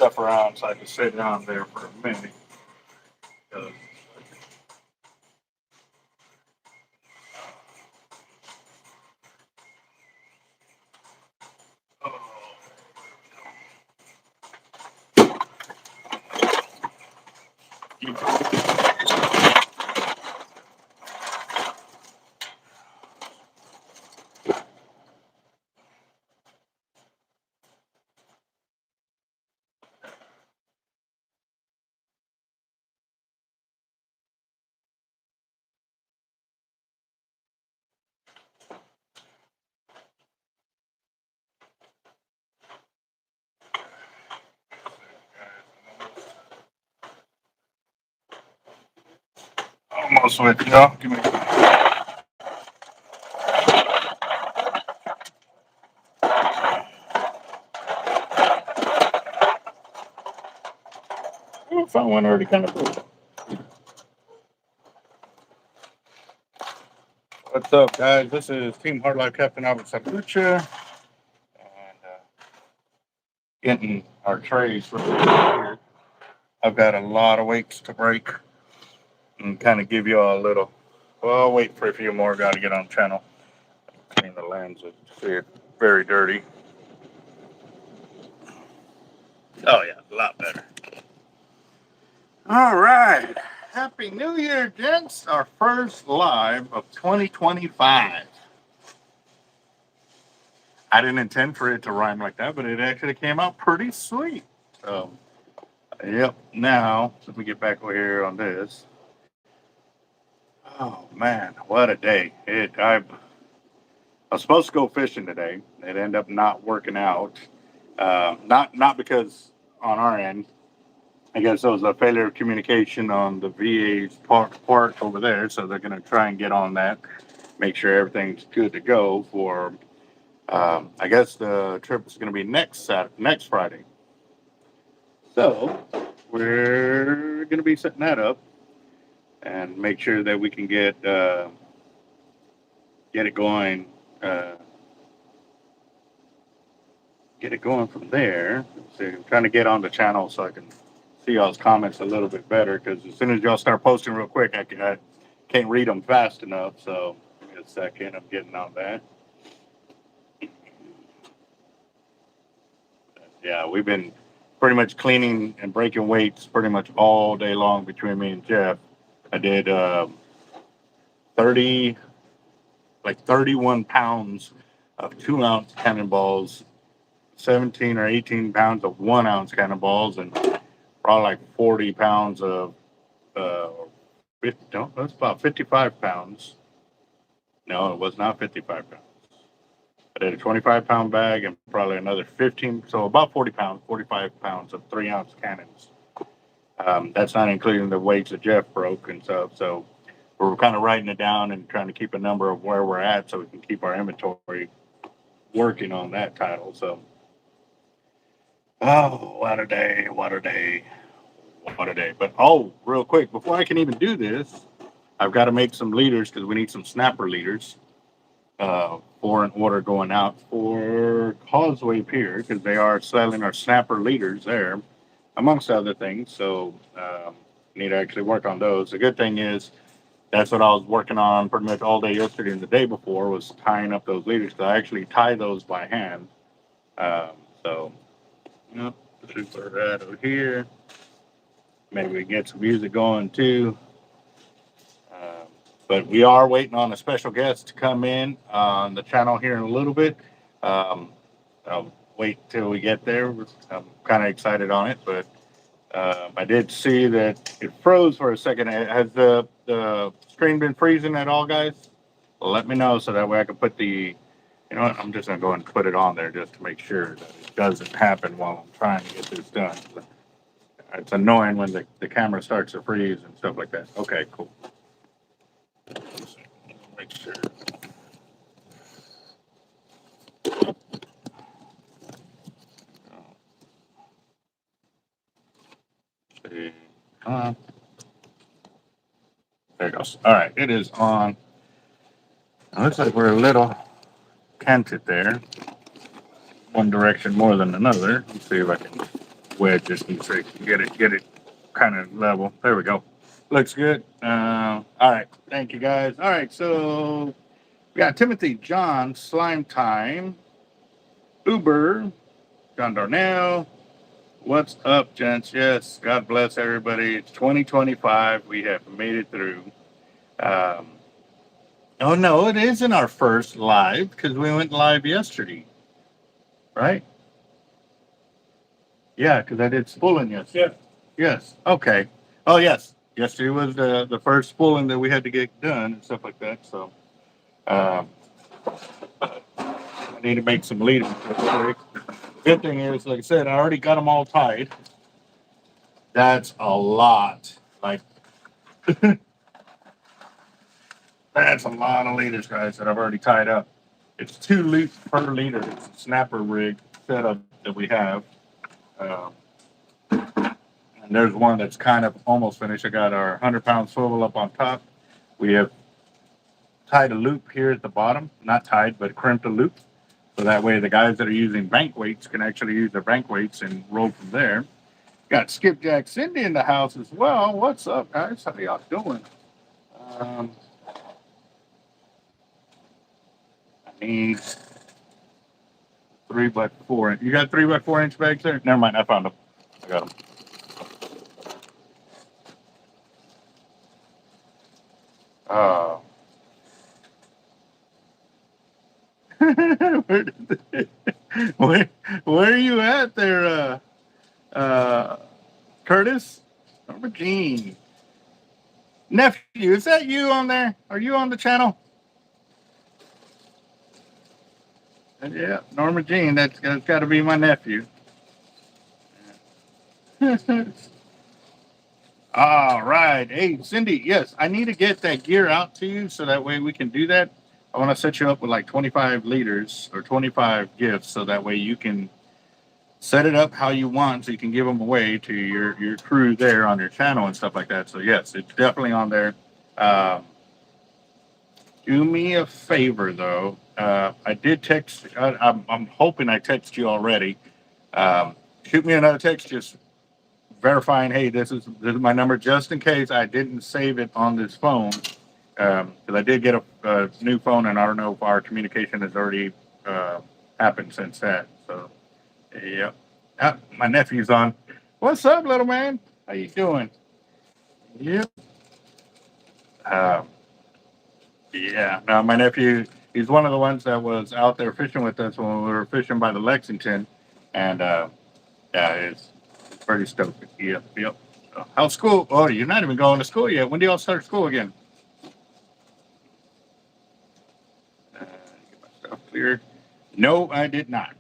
stuff around so I can sit down there for a minute. Uh, Almost with y'all. Give me. I found one already kind of cool. What's up, guys? This is Team Hard Life Capt.Eric and getting our trays ready here. I've got a lot of weights to break and kind of give you all a little. Well, I'll wait for a few more. Got to get on channel. Clean the lenses. See it very dirty. Oh yeah, a lot better. All right. Happy New Year, gents. Our first live of 2025. I didn't intend for it to rhyme like that, but it actually came out pretty sweet. So, yep. Now, let me get back over here on this. Oh man, what a day! I was supposed to go fishing today. It ended up not working out. Not because on our end. I guess there was a failure of communication on the VA's part over there, so they're going to try and get on that, make sure everything's good to go for. I guess the trip is going to be next Friday. So we're going to be setting that up and make sure that we can get it going. Get it going from there. So I'm trying to get on the channel so I can see y'all's comments a little bit better, because as soon as y'all start posting real quick, I can't read them fast enough. So give me a second. I'm getting on that. Yeah, we've been pretty much cleaning and breaking weights pretty much all day long between me and Jeff. I did 31 pounds of 2-ounce cannonballs, 17 or 18 pounds of 1-ounce cannonballs, and probably like 40 pounds of 50, no, that's about 55 pounds. No, it was not 55 pounds. I did a 25-pound bag and probably another 15, so about 40 pounds, 45 pounds of 3-ounce cannons. That's not including the weights that Jeff broke and stuff. So we're kind of writing it down and trying to keep a number of where we're at so we can keep our inventory working on that title. So, oh, what a day, what a day, what a day. But, oh, real quick, before I can even do this, I've got to make some leaders because we need some snapper leaders for an order going out for Causeway Pier, because they are selling our snapper leaders there, amongst other things. So need to actually work on those. The good thing is that's what I was working on pretty much all day yesterday and the day before, was tying up those leaders. So I actually tie those by hand. So, yep, should put that over here. Maybe we can get some music going too. But we are waiting on a special guest to come in on the channel here in a little bit. I'll wait till we get there. I'm kind of excited on it, but I did see that it froze for a second. Has the screen been freezing at all, guys? Well, let me know so that way I can put you know what, I'm just going to go and put it on there just to make sure that it doesn't happen while I'm trying to get this done. It's annoying when the camera starts to freeze and stuff like that. Okay, cool. Make sure. There it goes. All right, it is on. It looks like we're a little canted there. One direction more than another. Let's see if I can wedge this so you can get it kind of level. There we go. Looks good. All right. Thank you, guys. All right. So we got Timothy, John, Slime Time, Uber, John Darnell. What's up, gents? Yes. God bless everybody. It's 2025. We have made it through. Oh, no, it isn't our first live because we went live yesterday. Right? Yeah, because I did spooling yesterday. Yeah. Yes. Okay. Oh, yes. Yesterday was the first spooling that we had to get done and stuff like that. So I need to make some leaders. Good thing is, like I said, I already got them all tied. That's a lot. Like, that's a lot of leaders, guys, that I've already tied up. It's 2 loops per leader. It's a snapper rig setup that we have. And there's one that's kind of almost finished. I got our 100-pound swivel up on top. We have tied a loop here at the bottom. Not tied, but crimped a loop. So that way the guys that are using bank weights can actually use their bank weights and roll from there. Got Skipjack Cindy in the house as well. What's up, guys? How y'all doing? I need 3x4. You got 3x4 inch bags there? Never mind, I found them. I got them. Where are you at there, Curtis? Norma Jean. Nephew, is that you on there? Are you on the channel? Yeah, Norma Jean, that's got to be my nephew. All right. Hey, Cindy, yes, I need to get that gear out to you so that way we can do that. I want to set you up with like 25 liters or 25 gifts so that way you can set it up how you want so you can give them away to your crew there on your channel and stuff like that. So, yes, it's definitely on there. Do me a favor, though. I did text. I'm hoping I texted you already. Shoot me another text just verifying, hey, this is my number, just in case I didn't save it on this phone, because I did get a new phone, and I don't know if our communication has already happened since that. So, yeah. My nephew's on. What's up, little man? How you doing? Yep. Yeah. No, my nephew, he's one of the ones that was out there fishing with us when we were fishing by the Lexington, and yeah, it's pretty stoked. Yep. How's school? Oh, you're not even going to school yet. When do y'all start school again? Get my stuff cleared. No, I did not.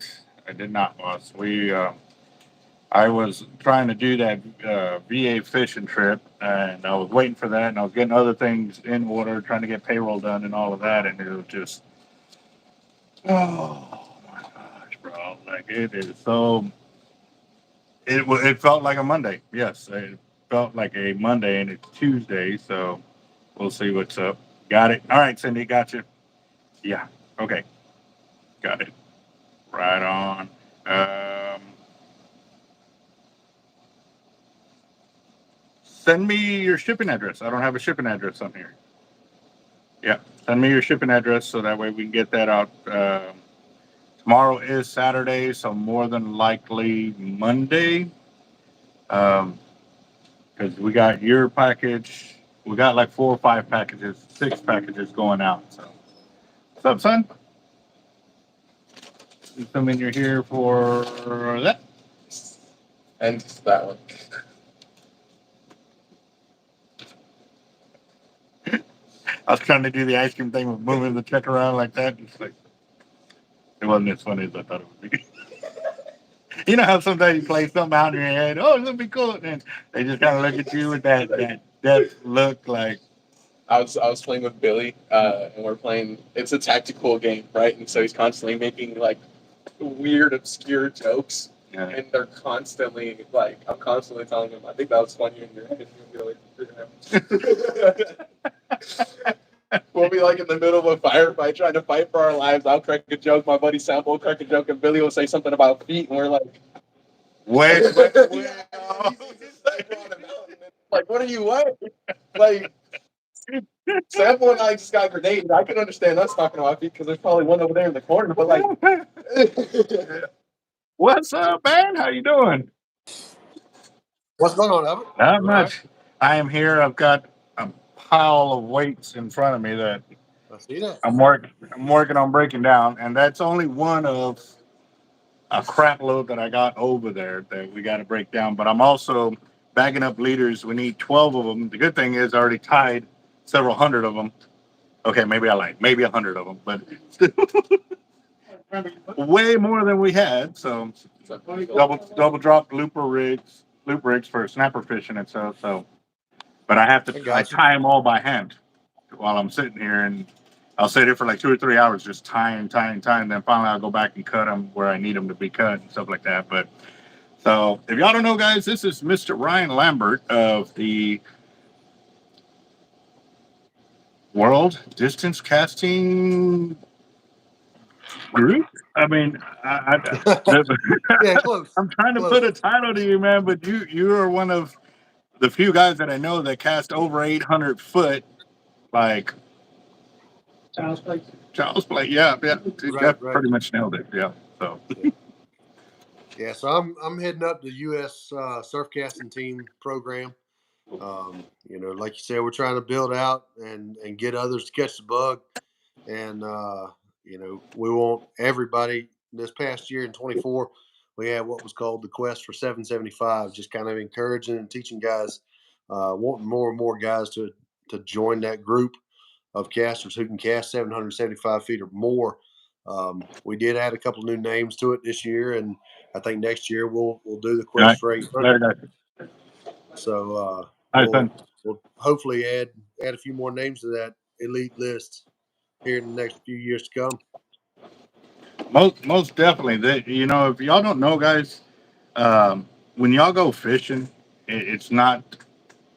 Boss. I was trying to do that VA fishing trip, and I was waiting for that, and I was getting other things in order, trying to get payroll done and all of that, and it was just, oh my gosh, bro! Like it is so. It felt like a Monday. Yes, it felt like a Monday, and it's Tuesday, so we'll see what's up. Got it. All right, Cindy, got you. Yeah. Okay. Got it. Right on. Send me your shipping address. I don't have a shipping address on here. Yeah. Send me your shipping address so that way we can get that out. Tomorrow is Saturday, so more than likely Monday. Because we got your package. We got like 4 or 5 packages, 6 packages going out. So, what's up, son? Assuming you're here for that. And that one. I was trying to do the ice cream thing with moving the check around like that. It's like, it wasn't as funny as I thought it would be. You know how sometimes you play something out in your head, oh, this will be cool, and then they just kind of look at you with that look like. I was playing with Billy, and we're playing. It's a tactical game, right? And so he's constantly making like weird, obscure jokes, and they're constantly like, I'm constantly telling him, I think that was funny in your head. We'll be like in the middle of a firefight trying to fight for our lives. I'll crack a joke. My buddy Sam will crack a joke, and Billy will say something about feet, and we're like, Way. Like, what are you what? Like, Sample and I just got grenades. I can understand us talking about it because there's probably one over there in the corner. But like, What's up, man? How you doing? What's going on, Avet? Not much. I am here. I've got a pile of weights in front of me that I see that. I'm working on breaking down, and that's only one of a crap load that I got over there that we got to break down. But I'm also bagging up leaders. We need 12 of them. The good thing is I already tied several hundred of them. Okay, maybe I lied. Maybe 100 of them, but way more than we had. So double drop loop rigs for snapper fishing and stuff. So, but I have to I tie them all by hand while I'm sitting here, and I'll sit here for like 2 or 3 hours just tying. Then finally I'll go back and cut them where I need them to be cut and stuff like that. But so if y'all don't know, guys, this is Mr. Ryan Lambert of the World Distance Casting Group. I mean, Yeah, close. I'm trying to put a title to you, man, but you are one of the few guys that I know that cast over 800 foot, like Child's Play. Yeah. Jeff Right. pretty much nailed it. Yeah. So. Yeah, so I'm heading up the U.S. Surf casting team program. Like you said, we're trying to build out and get others to catch the bug, and we want everybody. This past year in 24, we had what was called the Quest for 775, just kind of encouraging and teaching guys, wanting more and more guys to join that group of casters who can cast 775 feet or more. We did add a couple of new names to it this year, and I think next year we'll do the Quest for 800. So we'll hopefully add a few more names to that elite list here in the next few years to come. Most definitely. That if y'all don't know, guys, when y'all go fishing, it's not,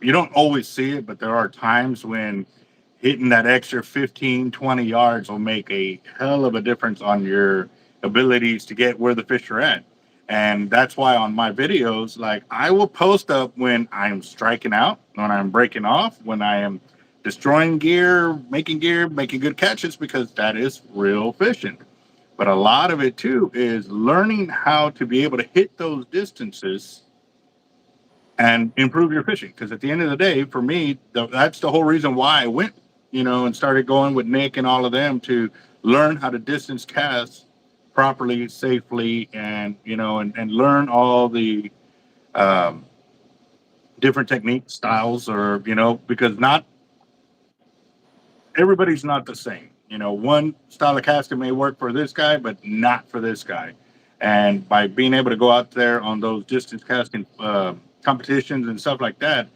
you don't always see it, but there are times when hitting that extra 15, 20 yards will make a hell of a difference on your abilities to get where the fish are at. And that's why on my videos, like, I will post up when I'm striking out, when I'm breaking off, when I am destroying gear, making good catches, because that is real fishing. But a lot of it too is learning how to be able to hit those distances and improve your fishing. Because at the end of the day, for me, that's the whole reason why I went, and started going with Nick and all of them to learn how to distance cast properly, safely, and and learn all the um, different technique styles, or because not everybody's not the same. One style of casting may work for this guy, but not for this guy. And by being able to go out there on those distance casting competitions and stuff like that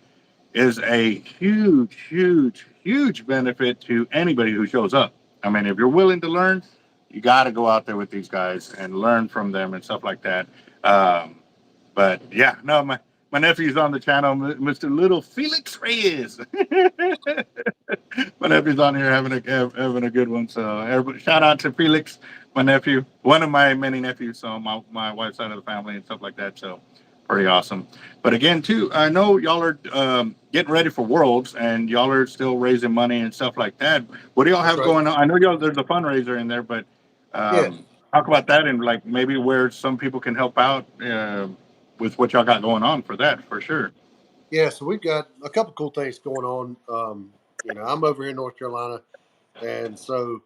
is a huge benefit to anybody who shows up. I mean, if you're willing to learn, you got to go out there with these guys and learn from them and stuff like that. But yeah, no, my nephew's on the channel, Mr. Little Felix Reyes. My nephew's on here having a good one. So everybody, shout out to Felix, my nephew, one of my many nephews. So my wife's side of the family and stuff like that. So pretty awesome. But again, too, I know y'all are getting ready for Worlds, and y'all are still raising money and stuff like that. What do y'all have going on? I know there's a fundraiser in there, but talk about that and like maybe where some people can help out with what y'all got going on for that, for sure. Yeah, so we've got a couple cool things going on. I'm over here in North Carolina, and so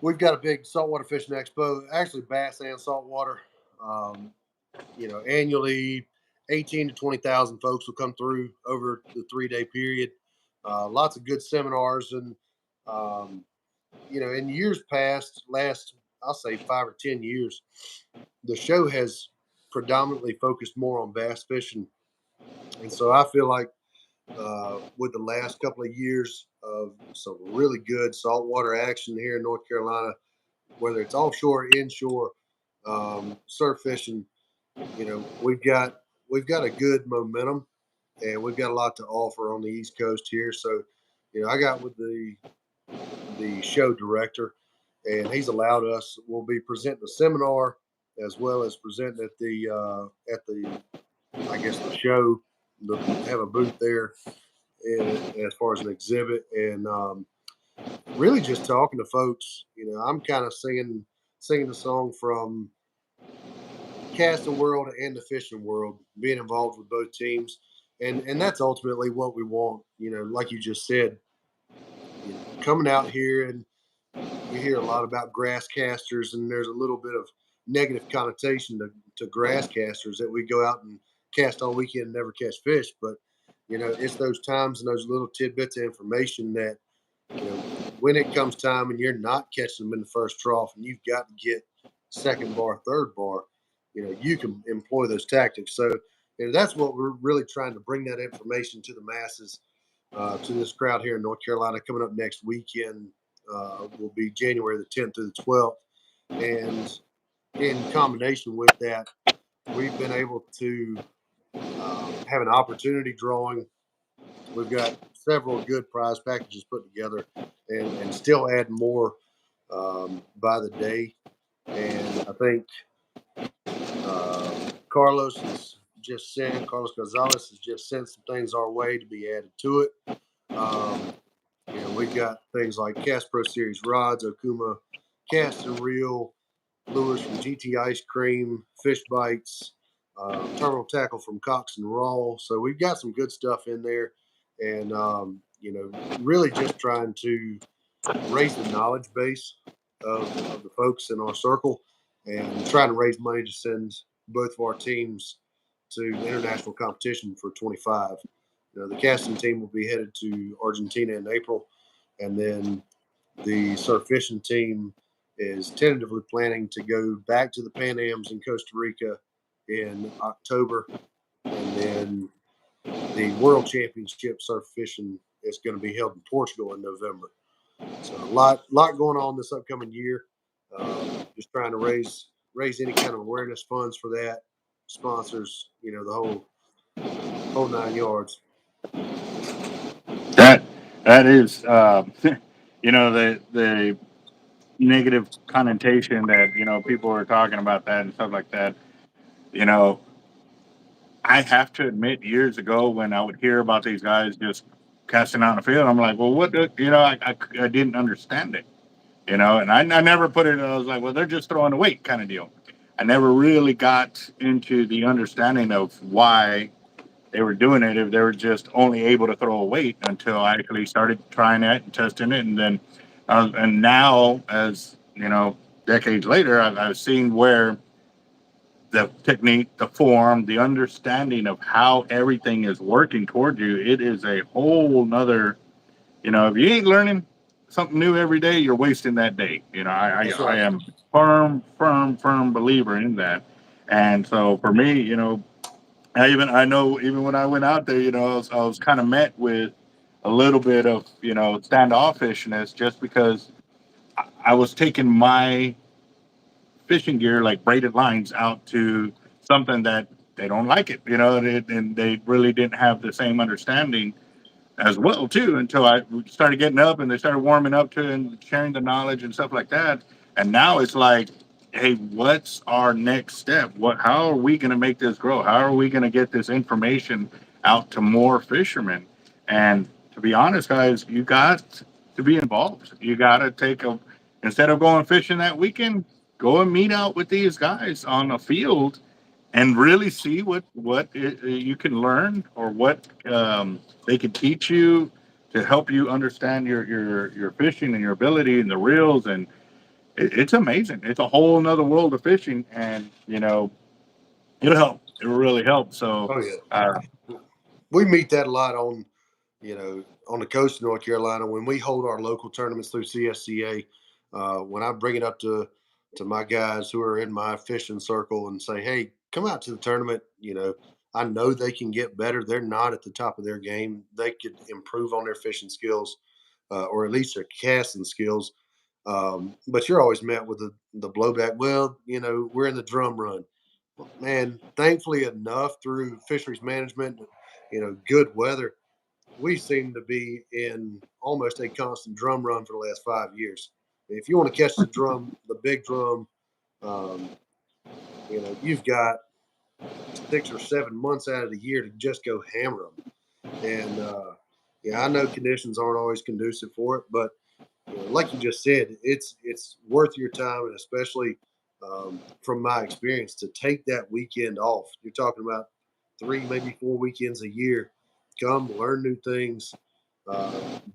we've got a big saltwater fishing expo, actually bass and saltwater. Annually, 18 to 20,000 folks will come through over the 3-day period. Lots of good seminars, and in years past, I'll say 5 or 10 years, the show has predominantly focused more on bass fishing, and so I feel like with the last couple of years of some really good saltwater action here in North Carolina, whether it's offshore or inshore, surf fishing, we've got a good momentum, and we've got a lot to offer on the East Coast here. So, I got with the show director, and he's allowed us. We'll be presenting a seminar as well as presenting at the I guess the show. Have a booth there as far as an exhibit, and really just talking to folks. I'm kind of singing the song from casting world and the fishing world, being involved with both teams, and that's ultimately what we want. Like you just said, coming out here, and you hear a lot about grass casters, and there's a little bit of negative connotation to grass casters, that we go out and cast all weekend and never catch fish. But it's those times and those little tidbits of information that, when it comes time and you're not catching them in the first trough, and you've got to get second bar, third bar, you can employ those tactics. So that's what we're really trying to bring, that information to the masses, to this crowd here in North Carolina. Coming up next weekend will be January the 10th through the 12th. And in combination with that, we've been able to have an opportunity drawing. We've got several good prize packages put together, and still add more by the day. And I think Carlos Gonzalez has just sent some things our way to be added to it. We've got things like Cast Pro Series rods, Okuma cast and reel, lures from GT Ice Cream, fish bites, terminal tackle from Cox and Raw. So we've got some good stuff in there, and really just trying to raise the knowledge base of the folks in our circle, and trying to raise money to send both of our teams to international competition for 25. The casting team will be headed to Argentina in April, and then the surf fishing team is tentatively planning to go back to the Pan Ams in Costa Rica in October, and then the World Championship surf fishing is going to be held in Portugal in November. So a lot going on this upcoming year. Just trying to raise any kind of awareness funds for that, sponsors, the whole 9 yards. That is, the negative connotation that people are talking about that and stuff like that. You know, I have to admit, years ago when I would hear about these guys just casting out in the field, I'm like, well, what? I didn't understand it. And I never put it. I was like, well, they're just throwing a weight kind of deal. I never really got into the understanding of why they were doing it if they were just only able to throw a weight, until I actually started trying it and testing it. And then, and now, as decades later, I've seen where the technique, the form, the understanding of how everything is working toward you. It is a whole nother, if you ain't learning something new every day, you're wasting that day. That's I right. am firm believer in that. And so for me, I know even when I went out there, I was kind of met with a little bit of, standoffishness, just because I was taking my fishing gear, like braided lines, out to something that they don't like it, and they really didn't have the same understanding as well too, until I started getting up and they started warming up to and sharing the knowledge and stuff like that. And now it's like, hey, what's our next step? How are we going to make this grow? How are we going to get this information out to more fishermen? And to be honest, guys, you got to be involved. You got to instead of going fishing that weekend, go and meet out with these guys on a field and really see what you can learn, or what they can teach you to help you understand your fishing and your ability and the reels. And it's amazing. It's a whole another world of fishing, and it'll help. It will really help. So Oh yeah, uh, we meet that a lot on the coast of North Carolina when we hold our local tournaments through CSCA. When I bring it up to my guys who are in my fishing circle and say, "Hey, come out to the tournament," I know they can get better. They're not at the top of their game. They could improve on their fishing skills, or at least their casting skills. But you're always met with the blowback. Well, we're in the drum run. Well, man, thankfully enough, through fisheries management, good weather, we seem to be in almost a constant drum run for the last 5 years. If you want to catch the big drum, um, You know, you've got 6 or 7 months out of the year to just go hammer them. And yeah, I know conditions aren't always conducive for it, but you know, like you just said, it's worth your time, and especially from my experience, to take that weekend off. You're talking about 3, maybe 4 weekends a year. Come learn new things,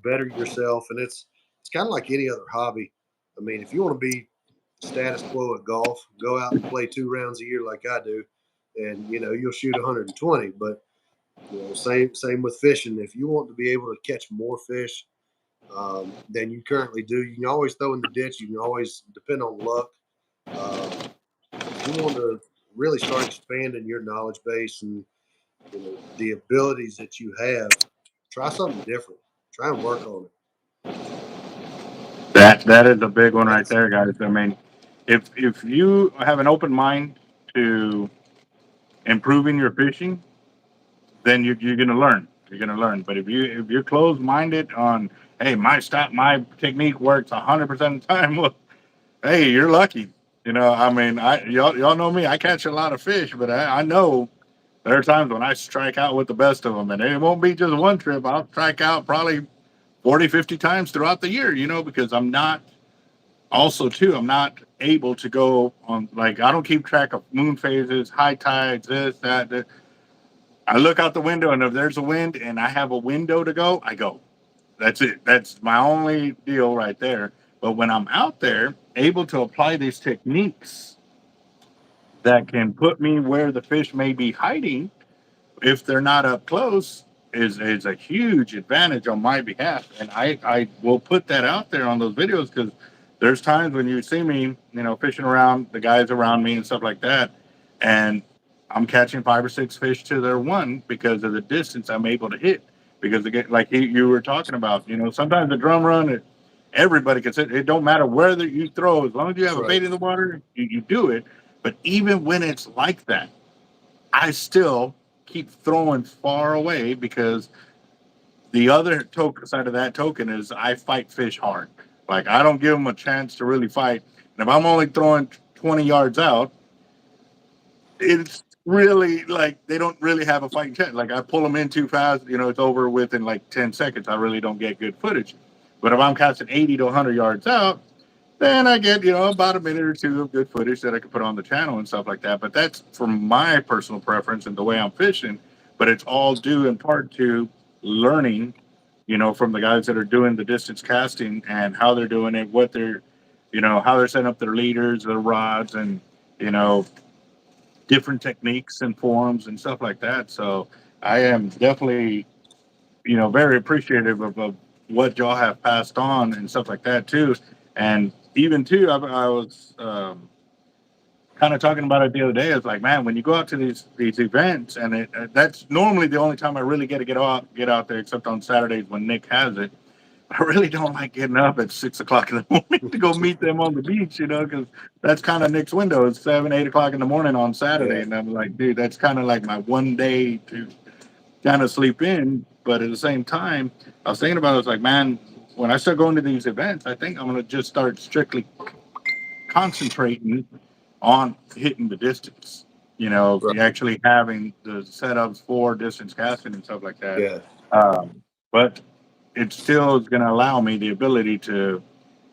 better yourself, and it's kind of like any other hobby. I mean, if you want to be status quo at golf, go out and play 2 rounds a year like I do, and you know you'll shoot 120. But you know, same with fishing. If you want to be able to catch more fish than you currently do, you can always throw in the ditch. You can always depend on luck. But if you want to really start expanding your knowledge base and you know the abilities that you have, try something different. Try and work on it. That is a big one right That's there, guys. I mean, if you have an open mind to improving your fishing, then you're gonna learn. You're gonna learn. But if you're closed minded on, hey, my technique works 100% of the time, well, hey, you're lucky. You know, I mean, y'all know me. I catch a lot of fish, but I know there are times when I strike out with the best of them, and it won't be just one trip. I'll strike out probably 40, 50 times throughout the year. You know, because I'm not also too I'm not able to go on, like, I don't keep track of moon phases, high tides, this, that. I look out the window, and if there's a wind and I have a window to go, I go. That's it. That's my only deal right there. But when I'm out there able to apply these techniques that can put me where the fish may be hiding, if they're not up close, is a huge advantage on my behalf. And I will put that out there on those videos, because there's times when you see me, you know, fishing around the guys around me and stuff like that, and I'm catching 5 or 6 fish to their one because of the distance I'm able to hit. Because again, like you were talking about, you know, sometimes the drum run, everybody can sit. It don't matter whether you throw, as long as you have a right. bait in the water, you do it. But even when it's like that, I still keep throwing far away, because the other side of that token is I fight fish hard. Like, I don't give them a chance to really fight. And if I'm only throwing 20 yards out, it's really like they don't really have a fighting chance. Like, I pull them in too fast, you know, it's over within like 10 seconds. I really don't get good footage. But if I'm casting 80 to 100 yards out, then I get, you know, about a minute or two of good footage that I can put on the channel and stuff like that. But that's from my personal preference and the way I'm fishing. But it's all due in part to learning, you know, from the guys that are doing the distance casting and how they're doing it, what they're, you know, how they're setting up their leaders, their rods, and, you know, different techniques and forms and stuff like that. So I am definitely, you know, very appreciative of what y'all have passed on and stuff like that too. And even too, I was kind of talking about it the other day. It's like, man, when you go out to these events, and that's normally the only time I really get out there, except on Saturdays when Nick has it. I really don't like getting up at 6 o'clock in the morning to go meet them on the beach, you know, because that's kind of Nick's window. It's 7, 8 o'clock in the morning on Saturday, Yeah, and I'm like, dude, that's kind of like my one day to kind of sleep in. But at the same time, I was thinking about it. I was like, man, when I start going to these events, I think I'm going to just start strictly concentrating on hitting the distance. You know, right. actually having the setups for distance casting and stuff like that. Yeah, But it still is going to allow me the ability to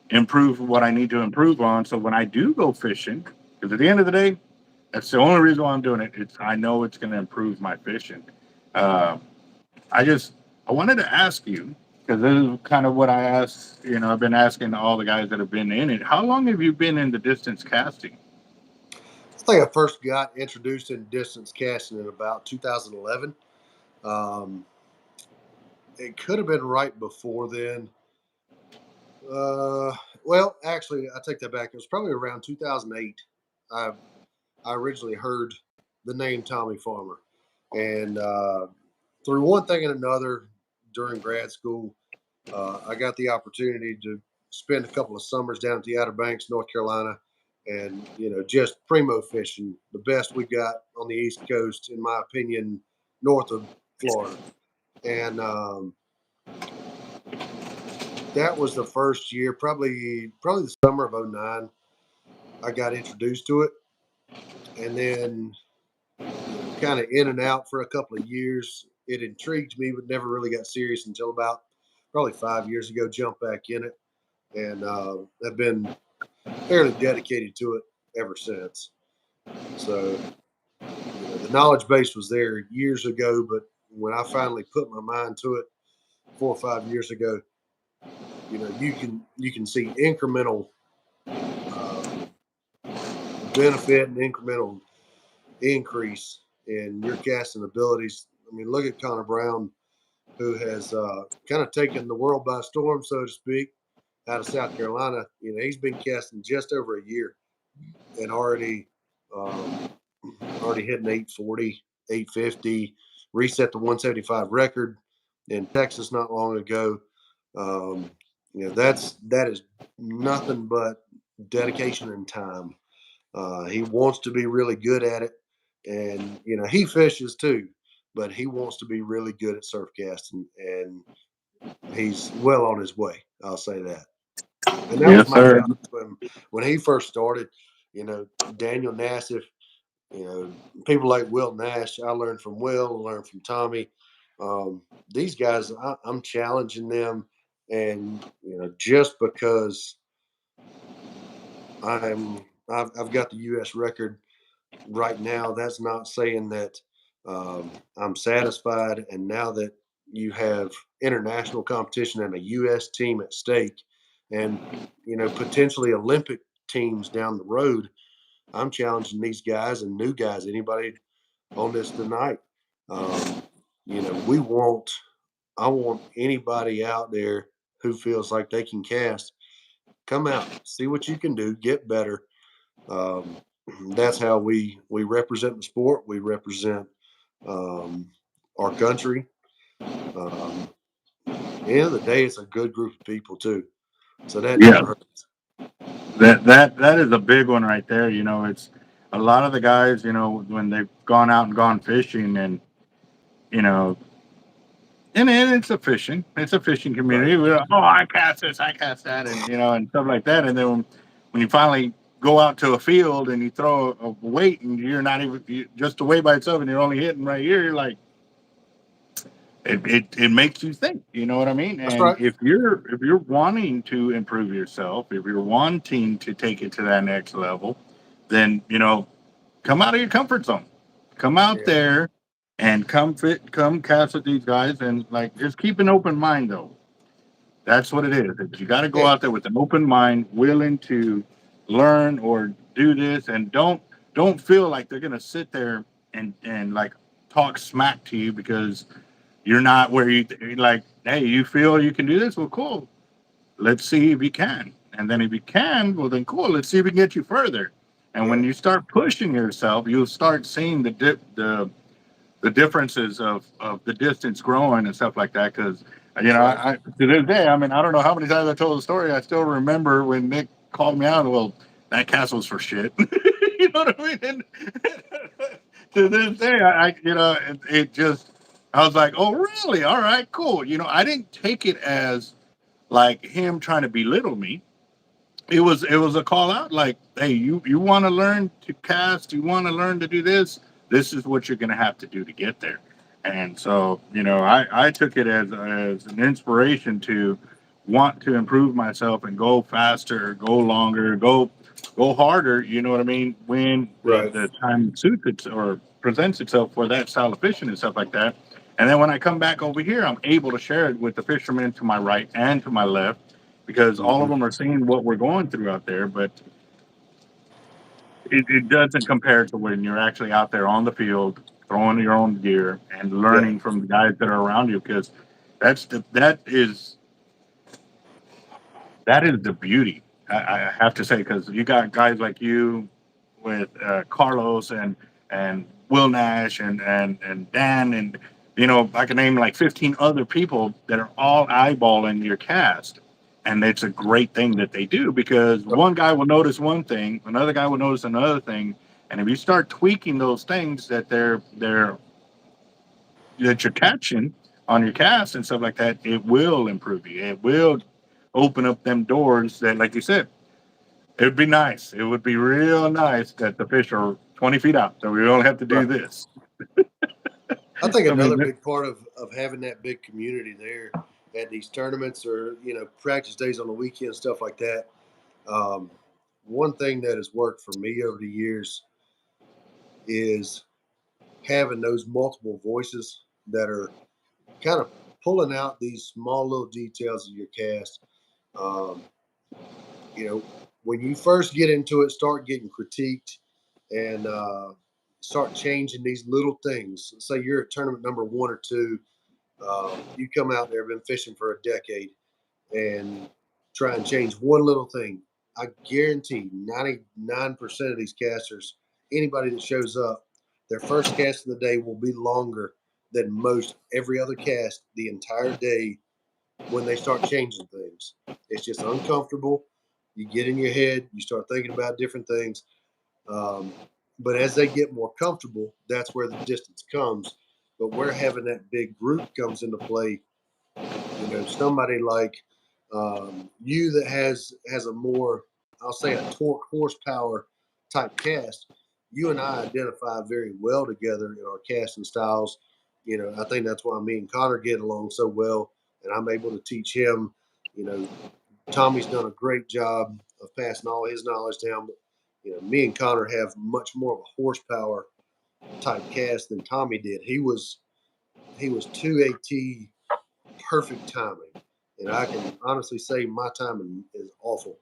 improve what I need to improve on. So when I do go fishing, because at the end of the day, that's the only reason why I'm doing it. It's I know it's going to improve my fishing. Uh, I just I wanted to ask you, because this is kind of what I asked. You know, I've been asking all the guys that have been in it. How long have you been in the distance casting? I think I first got introduced in distance casting in about 2011. Um, it could have been right before then. Uh, well, actually, I take that back. It was probably around 2008. I I originally heard the name Tommy Farmer, and through one thing and another, during grad school, I got the opportunity to spend a couple of summers down at the Outer Banks, North Carolina, and you know, just primo fishing, the best we got on the East Coast, in my opinion, north of Florida. And that was the first year, probably the summer of '09. I got introduced to it, and then kind of in and out for a couple of years. It intrigued me, but never really got serious until about probably 5 years ago. Jumped back in it, and have been fairly dedicated to it ever since. So the knowledge base was there years ago, but when I finally put my mind to it 4 or 5 years ago, you can see incremental benefit and incremental increase in your casting abilities. I mean, look at Connor Brown, who has kind of taken the world by storm, so to speak, out of South Carolina. He's been casting just over a year and already hitting 840, 850, reset the 175 record in Texas not long ago. That is nothing but dedication and time. He wants to be really good at it, and he fishes too, but he wants to be really good at surf casting, and he's well on his way. I'll say that. And that was Yes, my sir. challenge when he first started. Daniel Nassif, people like Will Nash. I learned from Will, learned from Tommy. These guys, I'm challenging them, and just because I've got the U.S. record right now, that's not saying that I'm satisfied. And now that you have international competition and a U.S. team at stake, and potentially Olympic teams down the road, I'm challenging these guys and new guys. Anybody on this tonight? We want. I want anybody out there who feels like they can cast. Come out, see what you can do, get better. Um, that's how we represent the sport. We represent our country. At the end of the day, it's a good group of people too, so that Yeah, never hurts. that is a big one right there. It's a lot of the guys. When they've gone out and gone fishing, and you know, and it's a fishing Right. community. We're, oh, I cast this, I cast that, and and stuff like that. And then when you finally go out to a field and you throw a weight and you're not even just a weight by itself, and you're only hitting right here, you're like, it makes you think. You know what I mean? That's And right. if you're wanting to improve yourself, if you're wanting to take it to that next level, then come out of your comfort zone. Come out Yeah. there and come cast with these guys, and like just keep an open mind though. That's what it is. You got to go Yeah. out there with an open mind, willing to learn or do this, and don't feel like they're gonna sit there and like talk smack to you because you're not where like. Hey, you feel you can do this? Well, cool. Let's see if you can. And then if you can, well, then cool. Let's see if we can get you further. And when Yeah. you start pushing yourself, you'll start seeing the differences of the distance growing and stuff like that. Because That's right. I to this day, I mean, I don't know how many times I told the story. I still remember when Nick called me out. Well, that castle's for shit. You know what I mean? And to this day, it just I was like, oh, really? All right, cool. I didn't take it as like him trying to belittle me. It was a call out like, hey, you want to learn to cast, you want to learn to do this is what you're going to have to do to get there. And so I took it as an inspiration to want to improve myself and go faster, go longer, go harder. You know what I mean? When Right. the time suits it or presents itself for that style of fishing and stuff like that. And then when I come back over here, I'm able to share it with the fishermen to my right and to my left because all of Hmm. them are seeing what we're going through out there. But it doesn't compare to when you're actually out there on the field throwing your own gear and Yeah. learning from the guys that are around you because that is the beauty. I have to say because you got guys like you with Carlos and Will Nash and Dan and I can name like 15 other people that are all eyeballing your cast, and it's a great thing that they do because one guy will notice one thing, another guy will notice another thing, and if you start tweaking those things that you're catching on your cast and stuff like that, it will improve you. It will open up them doors that, like you said, It'd be nice. It would be real nice that the fish are 20 feet out, so we don't have to do Right. this. I think I mean, another big part of having that big community there at these tournaments or, practice days on the weekend, stuff like that. Um, one thing that has worked for me over the years is having those multiple voices that are kind of pulling out these small little details of your cast. Um, when you first get into it, start getting critiqued and start changing these little things. Say you're at tournament number 1 or 2, you come out there, been fishing for a decade, and try and change one little thing. I guarantee 99% of these casters, anybody that shows up, their first cast of the day will be longer than most every other cast the entire day when they start changing things. It's just uncomfortable. You get in your head, you start thinking about different things. Um, but as they get more comfortable, that's where the distance comes. But where having that big group comes into play, somebody like you that has a more, I'll say, a torque horsepower type cast, you and I identify very well together in our casting styles. I think that's why me and Connor get along so well, and I'm able to teach him. Tommy's done a great job of passing all his knowledge down, but me and Connor have much more of a horsepower type cast than Tommy did. He was 2AT perfect timing. And I can honestly say my timing is awful.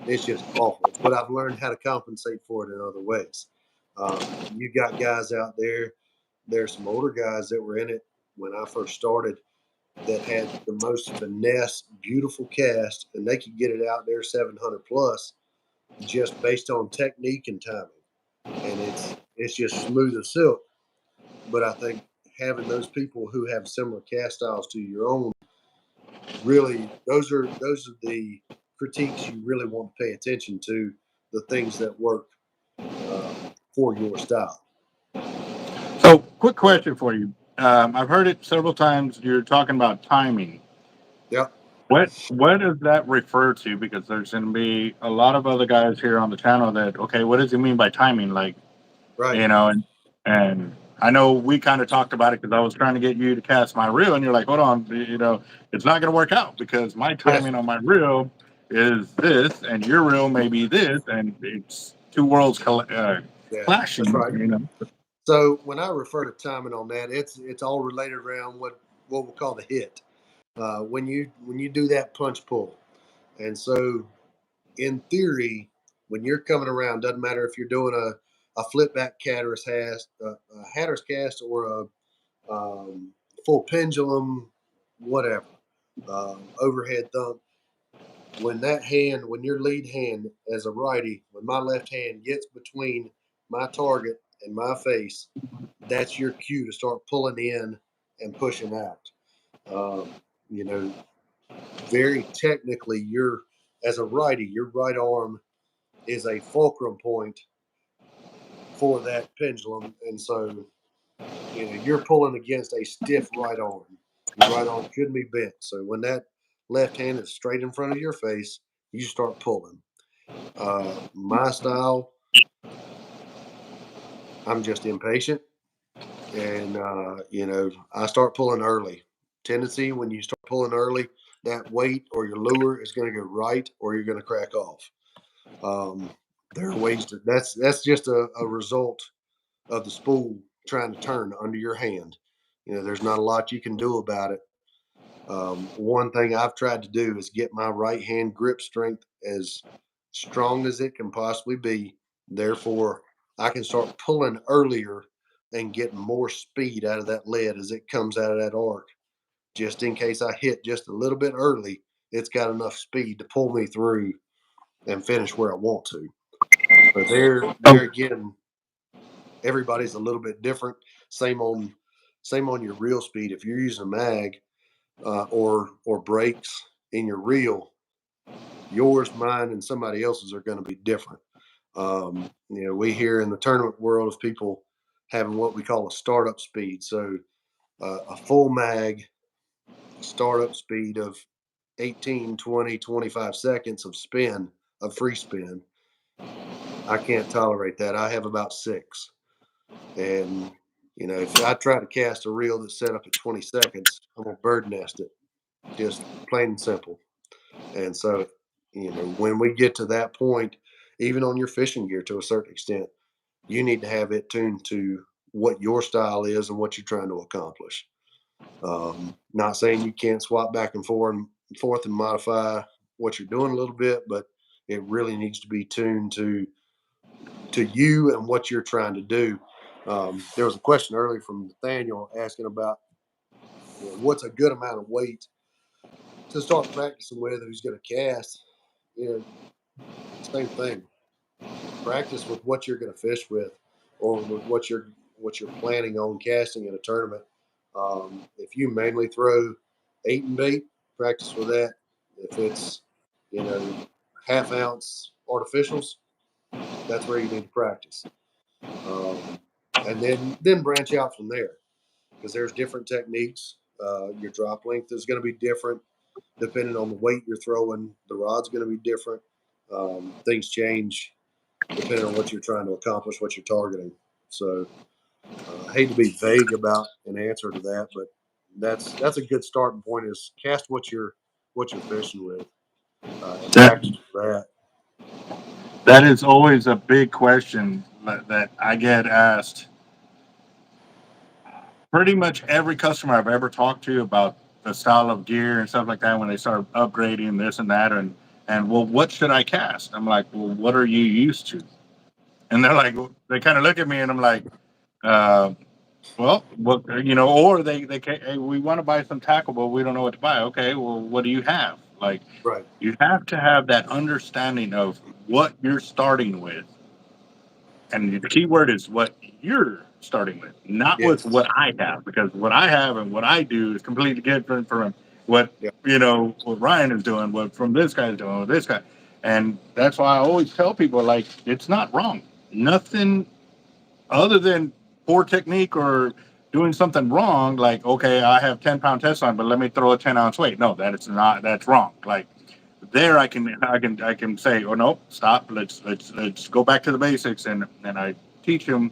It's just awful. But I've learned how to compensate for it in other ways. You got guys out there. There's some older guys that were in it when I first started that had the most finesse, beautiful cast, and they could get it out there 700 plus just based on technique and timing. And it's just smooth as silk. But I think having those people who have similar cast styles to your own, really, those are the critiques you really want to pay attention to, the things that work for your style. so quick question for you. I've heard it several times. You're talking about timing. Yep. What does that refer to? Because there's going to be a lot of other guys here on the channel that, okay, what does he mean by timing? Like, Right. and I know we kind of talked about it because I was trying to get you to cast my reel, and you're like, hold on, it's not going to work out because my Yes. timing on my reel is this, and your reel may be this, and it's two worlds Yeah. That's clashing. right. So when I refer to timing on that, it's all related around what we'll call the hit. When you do that punch pull, and so in theory, when you're coming around, doesn't matter if you're doing a flip back hatter's cast, or a full pendulum, whatever, overhead thump. When your lead hand as a righty, when my left hand gets between my target and my face, that's your cue to start pulling in and pushing out. Um, you know, very technically, as a righty, your right arm is a fulcrum point for that pendulum, and so you're pulling against a stiff right arm. Your right arm shouldn't be bent. So when that left hand is straight in front of your face, you start pulling. My style, I'm just impatient, and I start pulling early. Tendency when you start pulling early, that weight or your lure is going to go right, or you're going to crack off. Um, there are ways to. That's just a result of the spool trying to turn under your hand. There's not a lot you can do about it. One thing I've tried to do is get my right hand grip strength as strong as it can possibly be. Therefore, I can start pulling earlier and get more speed out of that lead as it comes out of that arc. Just in case I hit just a little bit early, it's got enough speed to pull me through and finish where I want to. But there again, everybody's a little bit different. Same on your reel speed. If you're using a mag or brakes in your reel, yours, mine, and somebody else's are going to be different. We hear in the tournament world of people having what we call a startup speed. So a full mag startup speed of 18, 20, 25 seconds of free spin. I can't tolerate that. I have about 6. And, if I try to cast a reel that's set up at 20 seconds, I'm going to bird nest it. Just plain and simple. And so, when we get to that point, even on your fishing gear to a certain extent, you need to have it tuned to what your style is and what you're trying to accomplish. Not saying you can't swap back and forth and modify what you're doing a little bit, but it really needs to be tuned to you and what you're trying to do. There was a question earlier from Nathaniel asking about what's a good amount of weight to start practicing with if he's going to cast. Same thing. Practice with what you're going to fish with, or with what you're planning on casting in a tournament. If you mainly throw 8 and bait, practice with that. If it's half ounce artificials, that's where you need to practice. And then branch out from there, because there's different techniques. Your drop length is going to be different depending on the weight you're throwing. The rod's going to be different. Things change depending on what you're trying to accomplish, what you're targeting. So I hate to be vague about an answer to that, but that's a good starting point. Is cast what you're fishing with, and That practice that. that is always a big question that I get asked. Pretty much every customer I've ever talked to about the style of gear and stuff like that when they start upgrading this and that and well, what should I cast? I'm like, well, what are you used to? And they're like, they kind of look at me and I'm like, uh, well, what or hey, we want to buy some tackle, but we don't know what to buy. Okay, well, what do you have? Like, Right. you have to have that understanding of what you're starting with, and the key word is what you're starting with, not with Yes. what I have, because what I have and what I do is completely different from what Yeah. what Ryan is doing, what from this guy's doing, with this guy, and that's why I always tell people like it's not wrong. Nothing other than poor technique or doing something wrong. Like, okay, I have 10-pound test line, but let me throw a 10-ounce weight. No, that is not. That's wrong. Like there I can say, oh no, stop. Let's go back to the basics, and I teach them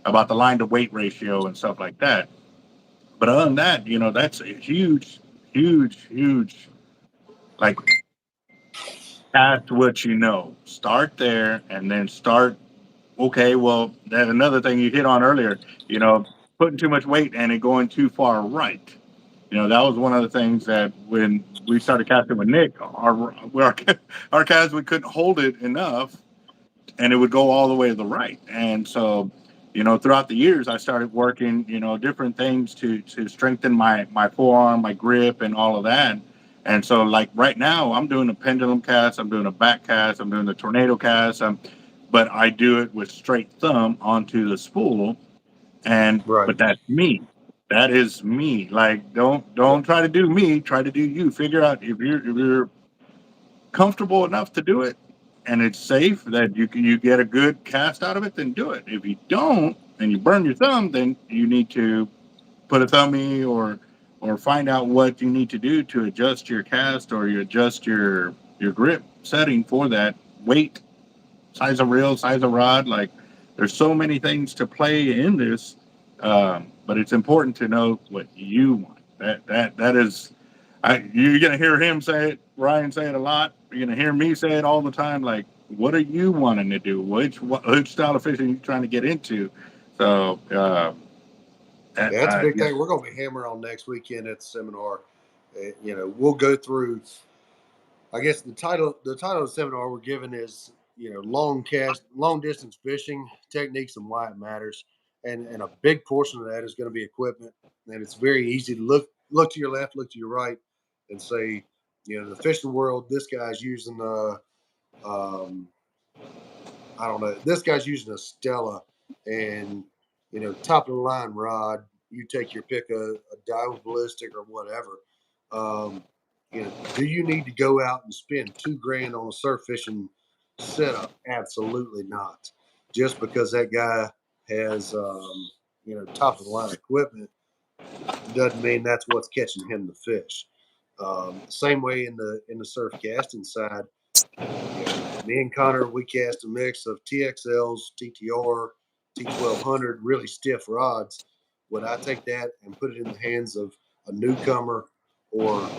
about the line to weight ratio and stuff like that. But other than that, that's a huge like past what you know. Start there and then start. Okay, well, that another thing you hit on earlier, putting too much weight and it going too far right. That was one of the things that when we started casting with Nick, our cast we couldn't hold it enough, and it would go all the way to the right. And so, throughout the years, I started working, different things to strengthen my forearm, my grip, and all of that. And so, like right now, I'm doing a pendulum cast, I'm doing a back cast, I'm doing the tornado cast, but I do it with straight thumb onto the spool, Right. but that's me. That is me. Like Yeah. don't try to do me. Try to do you. Figure out if you're comfortable enough to do it, and it's safe that you get a good cast out of it. Then do it. If you don't, and you burn your thumb, then you need to put a thumbie or find out what you need to do to adjust your cast or you adjust your grip setting for that weight, size of reel, size of rod. Like there's so many things to play in this, but it's important to know what you want. That is, you're gonna hear him say it, Ryan say it a lot. You're gonna hear me say it all the time. Like, what are you wanting to do? Which style of fishing are you trying to get into? So, Yeah, that's a big yeah, thing. We're going to be hammering on next weekend at the seminar. We'll go through. I guess the title of the seminar we're given is long distance fishing techniques and why it matters, and a big portion of that is going to be equipment. And it's very easy to look to your left, look to your right, and say, the fishing world, this guy's using um, I don't know, this guy's using a Stella, and top of the line rod. You take your pick, a dive ballistic or whatever. Um, do you need to go out and spend 2 grand on a surf fishing setup? Absolutely not. Just because that guy has top of the line equipment doesn't mean that's what's catching him the fish. Same way in the surf casting side. Me and Connor, we cast a mix of TXLs, TTR, T1200, really stiff rods. Would I take that and put it in the hands of a newcomer or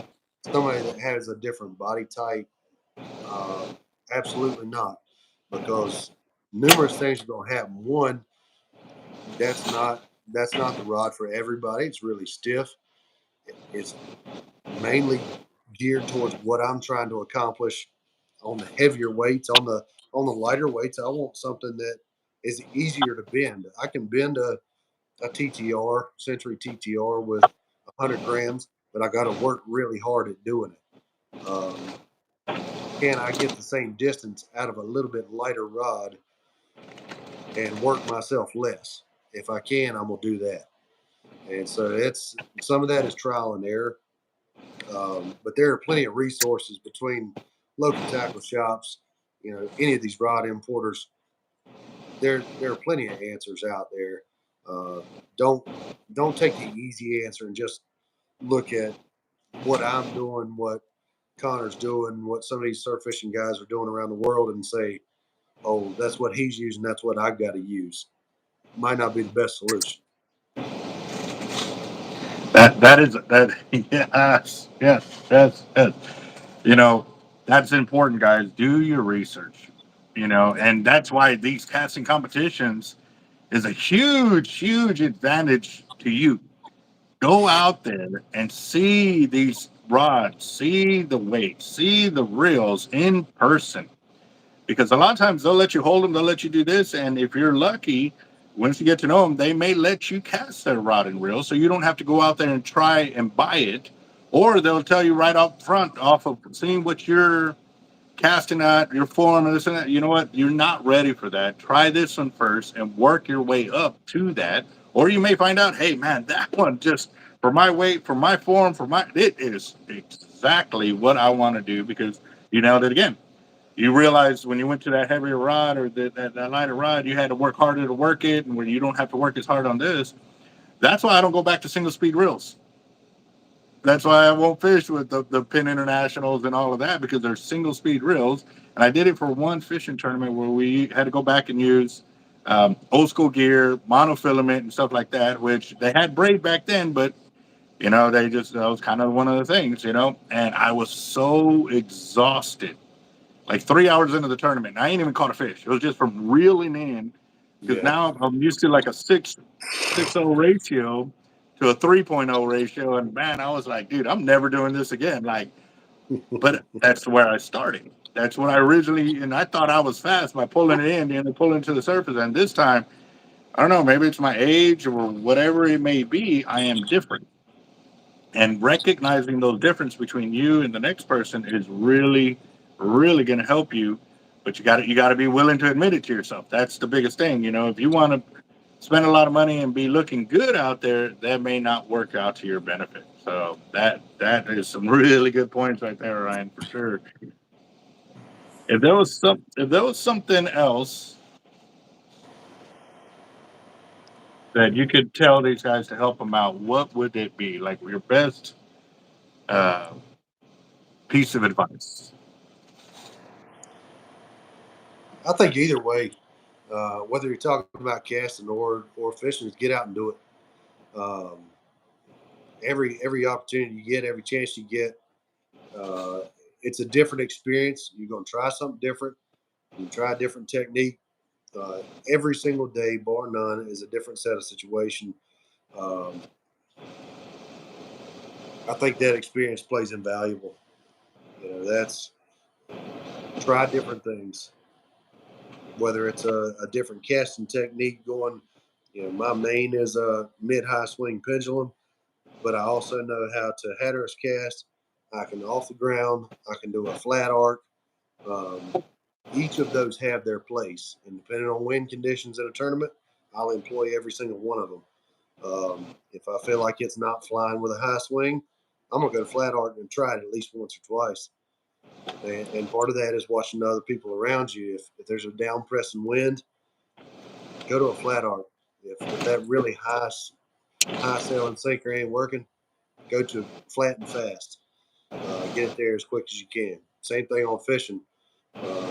somebody that has a different body type? Absolutely not, because numerous things are going to happen. One, that's not the rod for everybody. It's really stiff. It's mainly geared towards what I'm trying to accomplish on the heavier weights. On the lighter weights, I want something that is easier to bend. I can bend a TTR, Century TTR, with 100 grams, but I got to work really hard at doing it. Can I get the same distance out of a little bit lighter rod and work myself less? If I can, I'm gonna do that. And so it's some of that is trial and error. But there are plenty of resources between local tackle shops, any of these rod importers. There are plenty of answers out there. Uh, don't don't take the easy answer and just look at what I'm doing, what Connor's doing, what some of these surf fishing guys are doing around the world, and say, "Oh, that's what he's using. That's what I've got to use." Might not be the best solution. That is that. Yes. You know, that's important, guys. Do your research. And that's why these casting competitions is a huge advantage to you. Go out there and see these rods, see the weight, see the reels in person. Because a lot of times they'll let you hold them, they'll let you do this, and if you're lucky, once you get to know them, they may let you cast their rod and reel, so you don't have to go out there and try and buy it, or they'll tell you right up front, off of seeing what you're casting at, your form, and this and that. You know what? You're not ready for that. Try this one first and work your way up to that, or you may find out, hey man, that one just for my weight, for my form, it is exactly what I want to do because you nailed it again. You realize when you went to that heavier rod or that lighter rod, you had to work harder to work it, and where you don't have to work as hard on this. That's why I don't go back to single speed reels. That's why I won't fish with the Pin Internationals and all of that because they're single speed reels. And I did it for one fishing tournament where we had to go back and use old school gear, monofilament, and stuff like that, which they had braid back then, but they just, that was kind of one of the things. And I was so exhausted like 3 hours into the tournament. I ain't even caught a fish. It was just from reeling in because Yeah. now I'm used to like a 6.0 ratio to a 3.0 ratio. And man, I was like, dude, I'm never doing this again. Like, but that's where I started. That's what I originally, and I thought I was fast by pulling it in and then pulling it to the surface. And this time, I don't know, maybe it's my age or whatever it may be, I am different. And recognizing those difference between you and the next person is really going to help you, but you got to be willing to admit it to yourself. That's the biggest thing. If you want to spend a lot of money and be looking good out there, that may not work out to your benefit. So that is some really good points right there, Ryan, for sure. If there was something else that you could tell these guys to help them out, what would it be? Like your best uh, piece of advice? I think either way, whether you're talking about casting or fishing, is get out and do it. Um, every opportunity you get, every chance you get, uh, it's a different experience. You're going to try something different. You try a different technique. Uh, every single day, bar none, is a different set of situation. Um, I think that experience plays invaluable. That's try different things, whether it's a different casting technique going. My main is a mid-high swing pendulum, but I also know how to hatteras cast. I can off the ground. I can do a flat arc. Um, each of those have their place, and depending on wind conditions in a tournament, I'll employ every single one of them. If I feel like it's not flying with a high swing, I'm gonna go flat arc and try it at least once or twice. And part of that is watching the other people around you. If there's a down pressing wind, go to a flat arc. If that really high sailing sinker ain't working, go to flat and fast. Get it there as quick as you can. Same thing on fishing.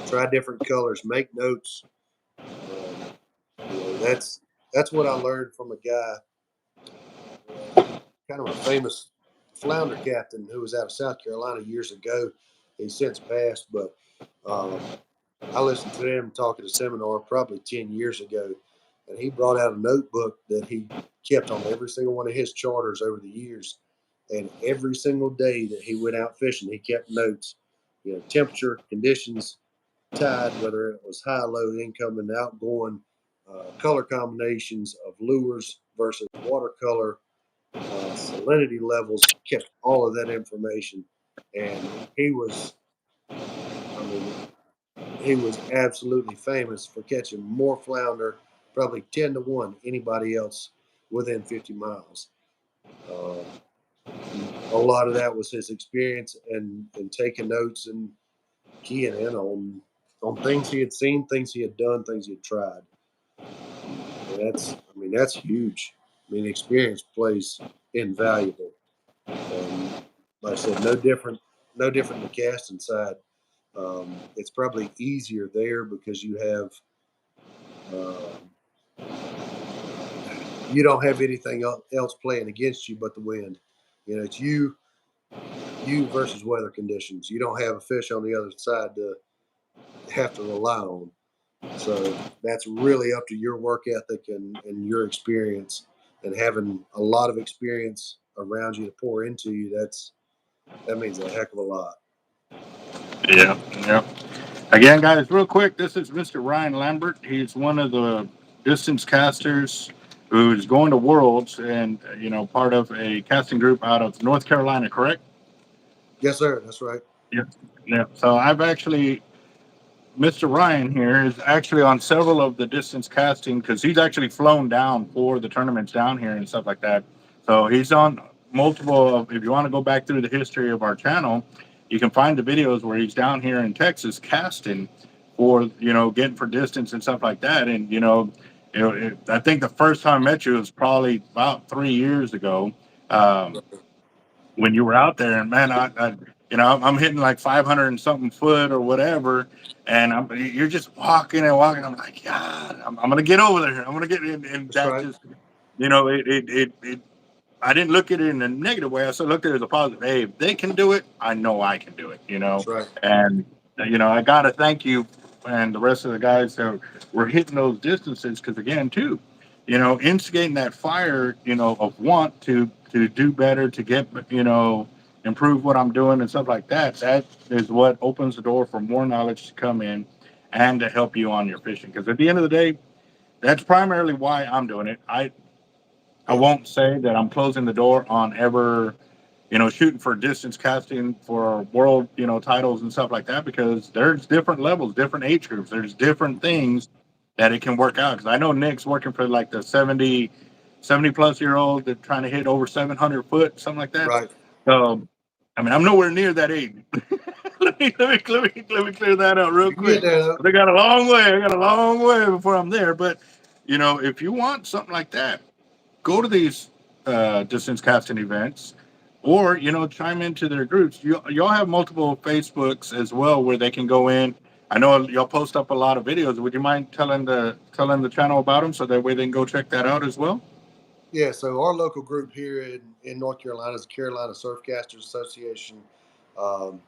try different colors, make notes. That's what I learned from a guy, kind of a famous flounder captain who was out of South Carolina years ago. He's since passed, but I listened to him talk at a seminar probably 10 years ago, and he brought out a notebook that he kept on every single one of his charters over the years. And every single day that he went out fishing, he kept notes, temperature, conditions, tide, whether it was high, low, incoming, outgoing, color combinations of lures versus watercolor, salinity levels, kept all of that information. And he was, he was absolutely famous for catching more flounder, probably 10 to 1, anybody else within 50 miles. A lot of that was his experience and taking notes and keying in on things he had seen, things he had done, things he had tried. And that's huge. Experience plays invaluable. And like I said, no different in the casting side. It's probably easier there because you have you don't have anything else playing against you but the wind. It's you versus weather conditions. You don't have a fish on the other side to have to rely on. So that's really up to your work ethic and your experience, and having a lot of experience around you to pour into you. That means a heck of a lot. Yeah, yeah. Again, guys, real quick, this is Mr. Ryan Lambert. He's one of the distance casters who's going to Worlds and, part of a casting group out of North Carolina, correct? Yes, sir. That's right. Yeah. Yeah. So I've actually, Mr. Ryan here is actually on several of the distance casting because he's actually flown down for the tournaments down here and stuff like that. So he's on multiple of, if you want to go back through the history of our channel, you can find the videos where he's down here in Texas casting for, getting for distance and stuff like that. And, I think the first time I met you was probably about 3 years ago. Um, when you were out there, and man, I'm hitting like 500 and something foot or whatever, and you're just walking and walking. I'm like, God, I'm gonna get over there. I'm gonna get in, and That's that right. just, it. I didn't look at it in a negative way. I still looked at it as a positive. Hey, if they can do it, I know I can do it. That's right. And I gotta thank you and the rest of the guys that were hitting those distances because again, too, instigating that fire, of want to do better, to get, improve what I'm doing and stuff like that. That is what opens the door for more knowledge to come in and to help you on your fishing. Because at the end of the day, that's primarily why I'm doing it. I won't say that I'm closing the door on ever, shooting for distance casting for world, titles and stuff like that, because there's different levels, different age groups. There's different things that it can work out. Because I know Nick's working for like the 70 plus year old that trying to hit over 700 foot, something like that. Right. So, I'm nowhere near that age. let me clear that out real You can get quick. there though. I got a long way. I got a long way before I'm there. But, if you want something like that, go to these distance casting events, or chime into their groups. Y'all have multiple Facebooks as well where they can go in. I know y'all post up a lot of videos. Would you mind telling the channel about them so that way they can go check that out as well? Yeah, so our local group here in North Carolina is the Carolina Surfcasters Association. Um,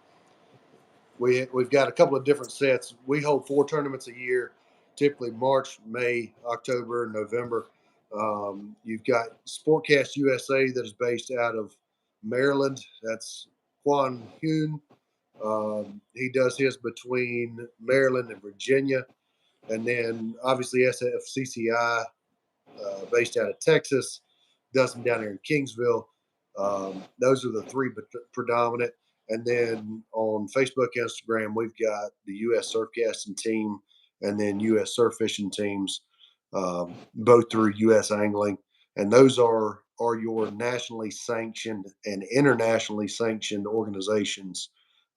we've got a couple of different sets. We hold 4 tournaments a year, typically March, May, October, November. You've got Sportcast USA that is based out of Maryland. That's Quan Hune. He does his between Maryland and Virginia. And then obviously SFCCI, based out of Texas, does them down here in Kingsville. Those are the 3 predominant. And then on Facebook, Instagram, we've got the U.S. Surfcasting team and then U.S. Surf Fishing teams, both through U.S. Angling. And those are your nationally sanctioned and internationally sanctioned organizations.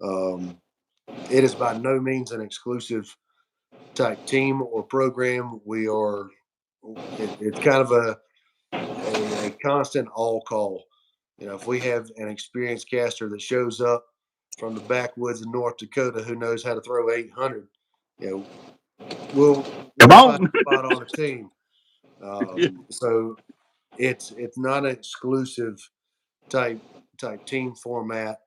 It is by no means an exclusive type team or program. It's kind of a constant all call. If we have an experienced caster that shows up from the backwoods of North Dakota who knows how to throw 800, we'll Come find on. a spot on a team. So it's not an exclusive type team format.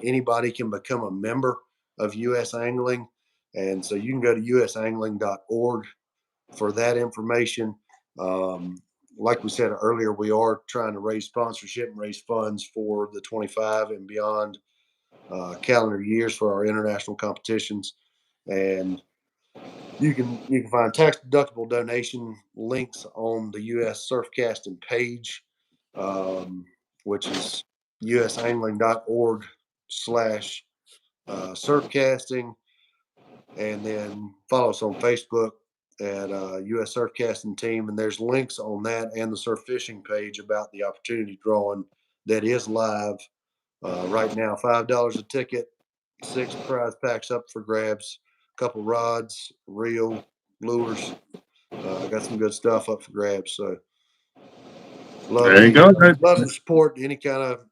Anybody can become a member of U.S. Angling, and so you can go to usangling.org for that information. Like we said earlier, we are trying to raise sponsorship and raise funds for the 25 and beyond calendar years for our international competitions, and you can find tax deductible donation links on the U.S. Surfcasting page, which is usangling.org/surfcasting, and then follow us on Facebook at U.S. Surfcasting Team, and there's links on that and the surf fishing page about the opportunity drawing that is live right now. $5 a ticket, 6 prize packs up for grabs, a couple rods, reel, lures. Got some good stuff up for grabs. So love There you go. love to support any kind of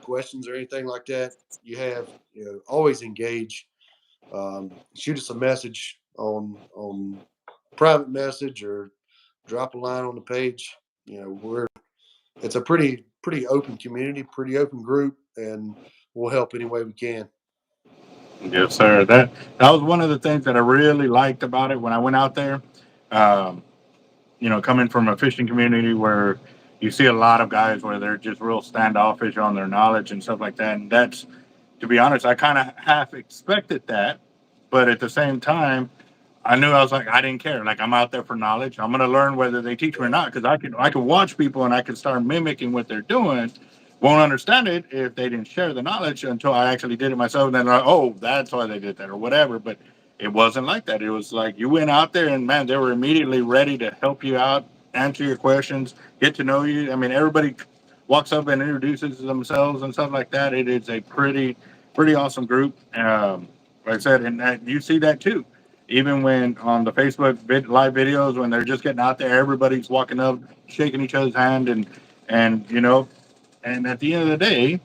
questions or anything like that you have. Always engage. Shoot us a message on private message or drop a line on the page. It's a pretty open community, pretty open group, and we'll help any way we can. Yes, sir. That was one of the things that I really liked about it when I went out there. Um, coming from a fishing community where you see a lot of guys where they're just real standoffish on their knowledge and stuff like that. And that's, to be honest, I kind of half expected that. But at the same time, I knew I was like, I didn't care. Like, I'm out there for knowledge. I'm going to learn whether they teach me or not, because I can watch people and I can start mimicking what they're doing. Won't understand it if they didn't share the knowledge until I actually did it myself. And then, like, oh, that's why they did that or whatever. But it wasn't like that. It was like you went out there and, man, they were immediately ready to help you out, answer your questions, get to know you. I mean, everybody walks up and introduces themselves and stuff like that. It is a pretty awesome group. Like I said, and you see that too. Even when on the Facebook live videos, when they're just getting out there, everybody's walking up, shaking each other's hand, and and at the end of the day,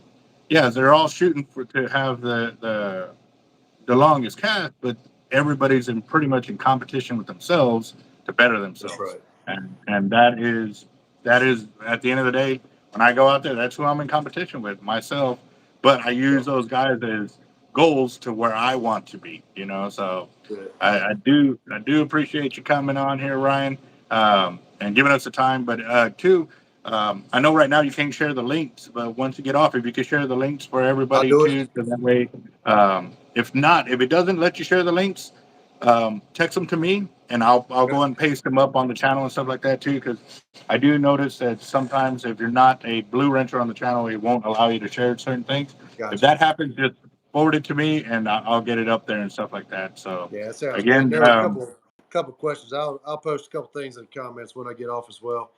yeah, they're all shooting to have the longest cast, but everybody's in pretty much in competition with themselves to better That's themselves, right. and that is at the end of the day, when I go out there, that's who I'm in competition with, myself. But I use Yeah. those guys as goals to where I want to be, So Good. I do appreciate you coming on here, Ryan, and giving us the time. But two, I know right now you can't share the links, but once you get off, if you could share the links for I'll everybody do it. too, so that way, if not, if it doesn't let you share the links, text them to me, and I'll Okay. go and paste them up on the channel and stuff like that too. Because I do notice that sometimes if you're not a blue renter on the channel, it won't allow you to share certain things. If Gotcha. that happens, just forward it to me, and I'll get it up there and stuff like that. So Yeah, that sounds good. And again, there were a couple questions. I'll post a couple things in the comments when I get off as well,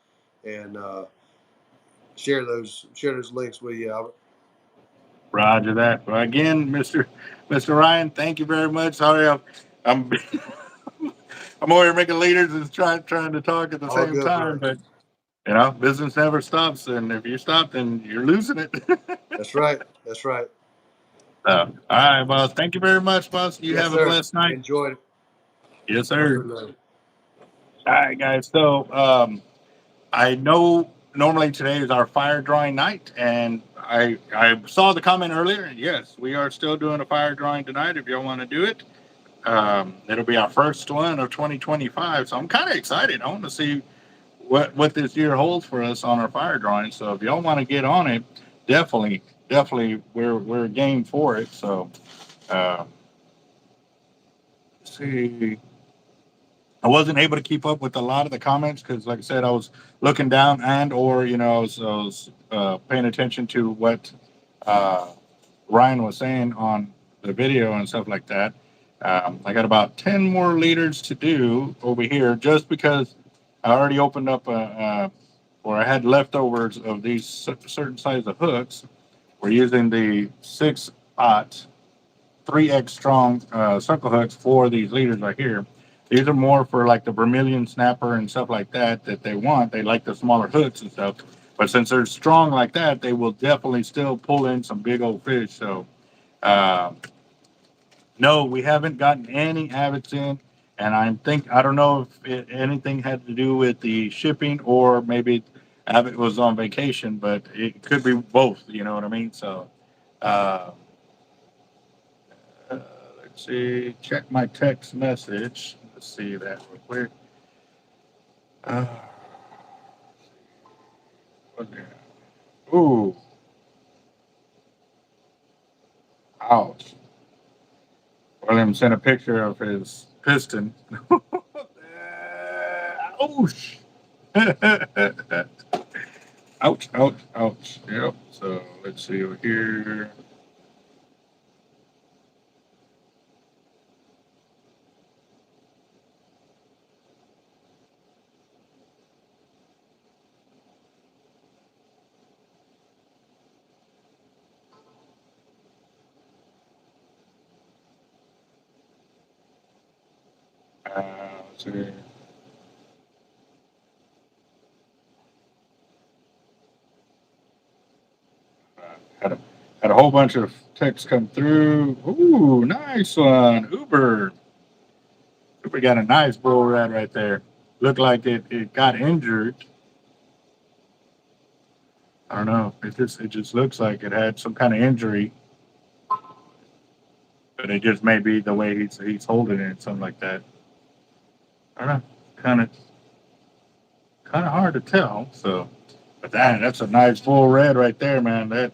and share those links with you, Albert. Roger that. Well, again, Mr. Ryan, thank you very much. Sorry, I'm I'm over here making leaders and trying to talk at the All same good, time, brother. but business never stops, and if you stop, then you're losing it. That's right. That's right. All right, boss. Thank you very much, boss. You Yes, have a sir. blessed night. Enjoyed it. Yes, Talk to sir. you later. All right, guys. So, I know normally today is our fire drawing night, and I saw the comment earlier. Yes, we are still doing a fire drawing tonight. If y'all want to do it, it'll be our first one of 2025. So I'm kind of excited. I want to see what this year holds for us on our fire drawing. So if y'all want to get on it, definitely we're game for it. So uh, let's see. I wasn't able to keep up with a lot of the comments because, like I said, I was looking down or I was paying attention to what uh, Ryan was saying on the video and stuff like that. I got about 10 more liters to do over here just because I already opened up or I had leftovers of these certain size of hooks. We're using the 6/0 3X strong circle hooks for these leaders right here. These are more for like the vermilion snapper and stuff like that they want. They like the smaller hooks and stuff. But since they're strong like that, they will definitely still pull in some big old fish. So No, we haven't gotten any Avets in, and I don't know if anything had to do with the shipping or maybe Avet was on vacation, but it could be both. You know what I mean? So, uh, uh, let's see. Check my text message. Let's see that real quick. Uh, okay. Ooh, ouch. William sent a picture of his piston. Ouch. Ouch, ouch, ouch. Yep. So let's see over here. Let's see. Had a, had a whole bunch of texts come through. Ooh, nice one. Uber. We got a nice bull rat right there. Looked like it got injured. I don't know. It just looks like it had some kind of injury, but it just may be the way he's holding it, something like that. I don't know. Kind of kind of hard to tell. So, but that's a nice bull red right there, man. That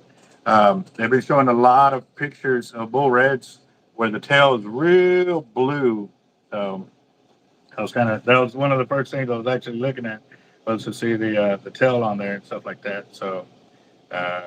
they've been showing a lot of pictures of bull reds where the tail is real blue. So that was one of the first things I was actually looking at was to see the tail on there and stuff like that. So. Uh,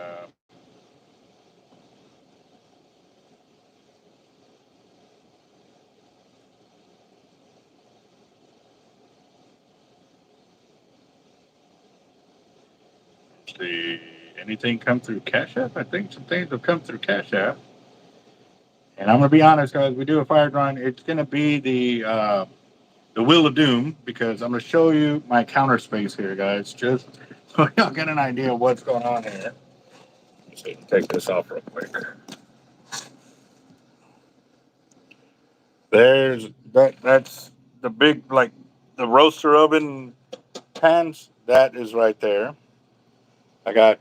see anything come through Cash App? I think some things have come through Cash App. And I'm gonna be honest, guys. We do a fire drawing. It's gonna be the Wheel of Doom because I'm gonna show you my counter space here, guys. Just so y'all get an idea of what's going on here. Let's see, take this off real quick. That's the big like the roaster oven pans. That is right there. I got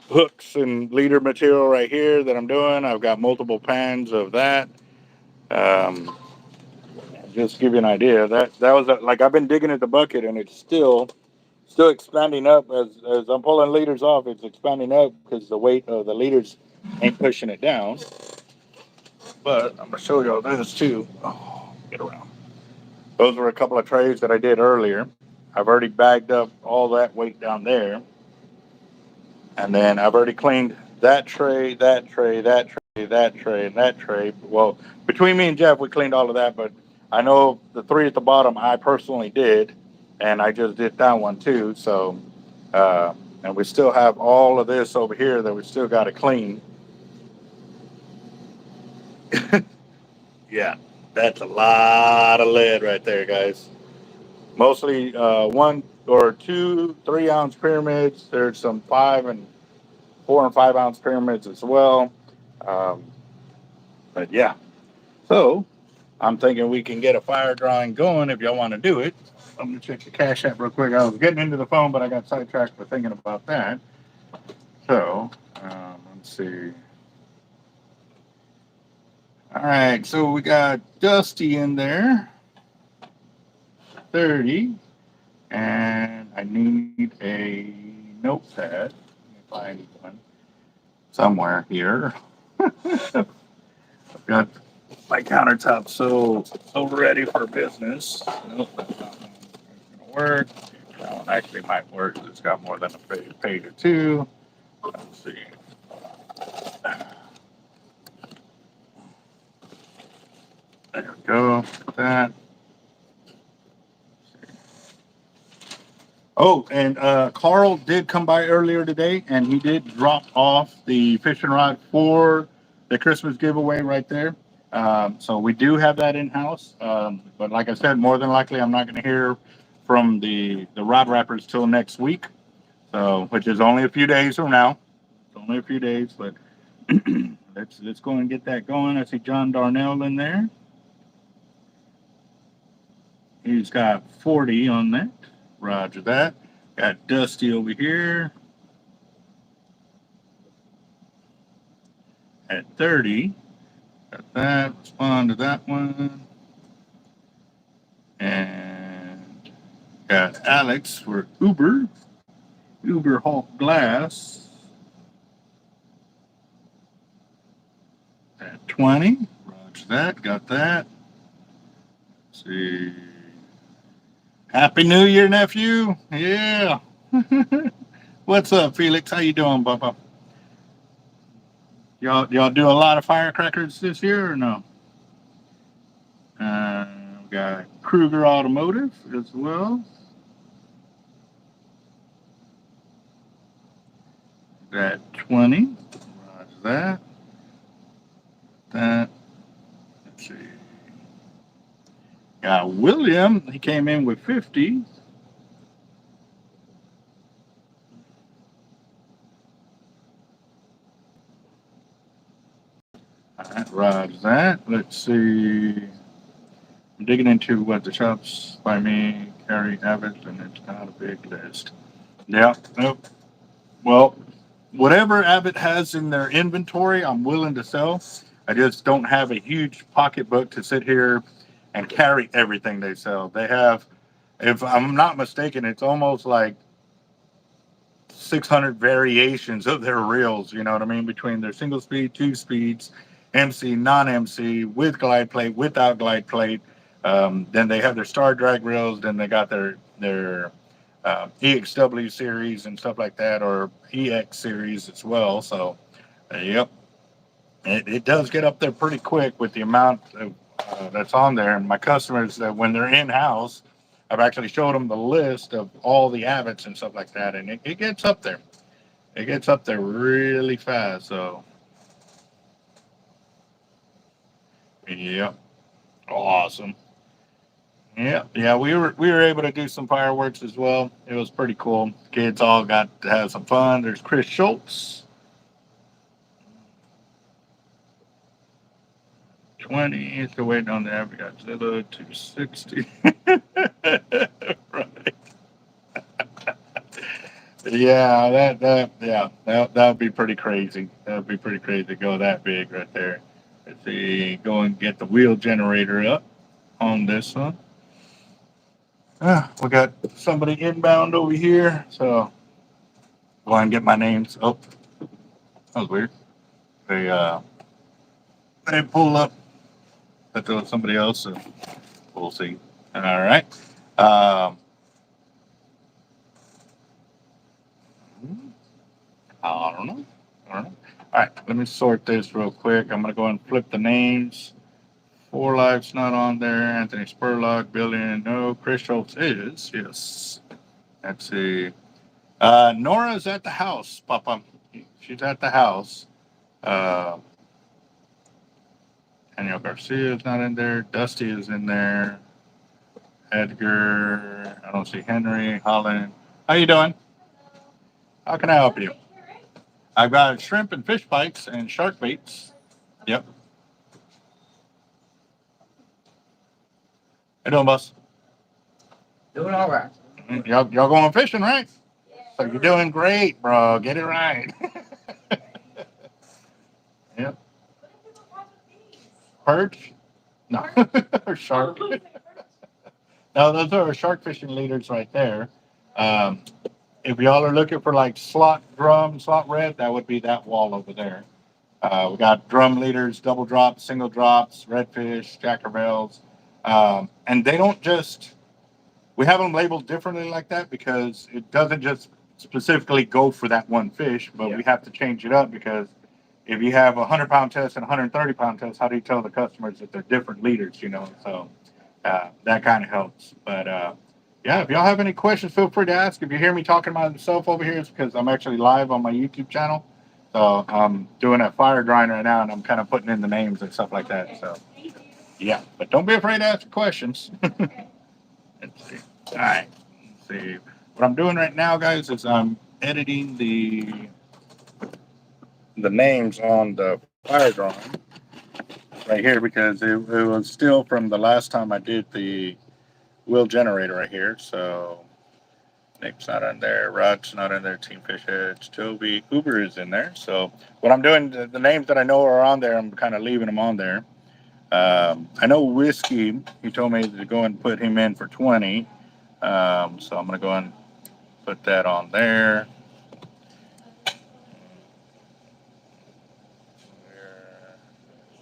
hooks and leader material right here that I'm doing. I've got multiple pans of that. Um, just to give you an idea, that was like I've been digging at the bucket and it's still expanding up as I'm pulling leaders off. It's expanding up because the weight of the leaders ain't pushing it down. But I'm gonna show you all this too. Oh, get around. Those were a couple of trays that I did earlier. I've already bagged up all that weight down there. And then I've already cleaned that tray, that tray, that tray, that tray, and that tray. Well, between me and Jeff, we cleaned all of that, but I know the three at the bottom I personally did, and I just did that one too. So, and we still have all of this over here that we still got to clean. Yeah, that's a lot of lead right there, guys. Mostly 1 or 2 3-ounce pyramids. There's some 4 and 5 ounce pyramids as well. Um, but yeah, so I'm thinking we can get a fire drawing going if y'all want to do it. I'm gonna check the Cash App real quick. I was getting into the phone, but I got sidetracked for thinking about that. So let's see. All right, so we got Dusty in there, 30, and I need a notepad. Let me find one somewhere here. I've got my countertop so ready for business. Nope, that's not gonna work. That one actually might work. It's got more than a page or two. Let's see. There we go. That. Oh, and Carl did come by earlier today, and he did drop off the fishing rod for the Christmas giveaway right there. So we do have that in house. But like I said, more than likely, I'm not going to hear from the rod wrappers till next week. So, which is only a few days from now. It's only a few days, but let's go and get that going. I see John Darnell in there. He's got 40 on that. Roger that. Got Dusty over here at 30. Got that. Respond to that one. And got Alex for Uber Hawk Glass at 20. Roger that. Got that. Let's see. Happy New Year, nephew. Yeah. What's up, Felix? How you doing, Bubba? Y'all do a lot of firecrackers this year or no? We got Kruger Automotive as well. Got 20. Roger that. That. Let's see. Got William. He came in with 50. All right, roger that. Let's see. I'm digging into what the shops by me carry Avet, and it's not a big list. Yeah. Nope. Well, whatever Avet has in their inventory, I'm willing to sell. I just don't have a huge pocketbook to sit here and carry everything they sell. They have, if I'm not mistaken, it's almost like 600 variations of their reels, you know what I mean, between their single speed, two speeds, MC, non-MC, with glide plate, without glide plate. Then they have their star drag reels. Then they got their EXW series and stuff like that, or EX series as well. So, yep, it does get up there pretty quick with the amount of, that's on there. And my customers, when they're in-house, I've actually showed them the list of all the Avets and stuff like that, and it gets up there. It gets up there really fast. So, yep, awesome. Yeah, we were able to do some fireworks as well. It was pretty cool. Kids all got to have some fun. There's Chris Schultz, 20. Still waiting on the average Godzilla 260. Right. Yeah, that'd be pretty crazy. That'd be pretty crazy to go that big right there. Let's see, go and get the wheel generator up on this one. We got somebody inbound over here, so go ahead and get my names. Oh, that was weird. They pull up. That was somebody else, so we'll see. All right. I don't know. All right, let me sort this real quick. I'm gonna go and flip the names. Four Life's not on there. Anthony Spurlock, Billion, no. Chris Schultz is, yes. Let's see. Nora's at the house, Papa. She's at the house. Daniel Garcia's not in there. Dusty is in there. Edgar. I don't see Henry. Holland. How you doing? How can I help you? I've got shrimp and fish bites and shark baits. Yep. How you doing, boss? Doing all right. Y'all going fishing, right? So you're doing great, bro. Get it right. Yep. Perch? No. Or shark. No, those are our shark fishing leaders right there. If y'all are looking for like slot drum, slot red, that would be that wall over there. We got drum leaders, double drops, single drops, redfish, jackerbells. And they don't just, we have them labeled differently like that because it doesn't just specifically go for that one fish, but we have to change it up because if you have a 100-pound test and a 130-pound test, how do you tell the customers that they're different leaders, you know? So that kind of helps. But yeah, if y'all have any questions, feel free to ask. If you hear me talking about myself over here, it's because I'm actually live on my YouTube channel. So I'm doing a fire drying right now, and I'm kind of putting in the names and stuff like that. So yeah, but don't be afraid to ask questions. Let's see. All right. Let's see. What I'm doing right now, guys, is I'm editing the names on the fire drawing right here because it was still from the last time I did the wheel generator right here. So Nick's not in there, Rod's not in there, Team Fish Edge, Toby, Uber is in there. So what I'm doing, the names that I know are on there, I'm kind of leaving them on there. I know Whiskey, he told me to go and put him in for 20. So I'm going to go and put that on there.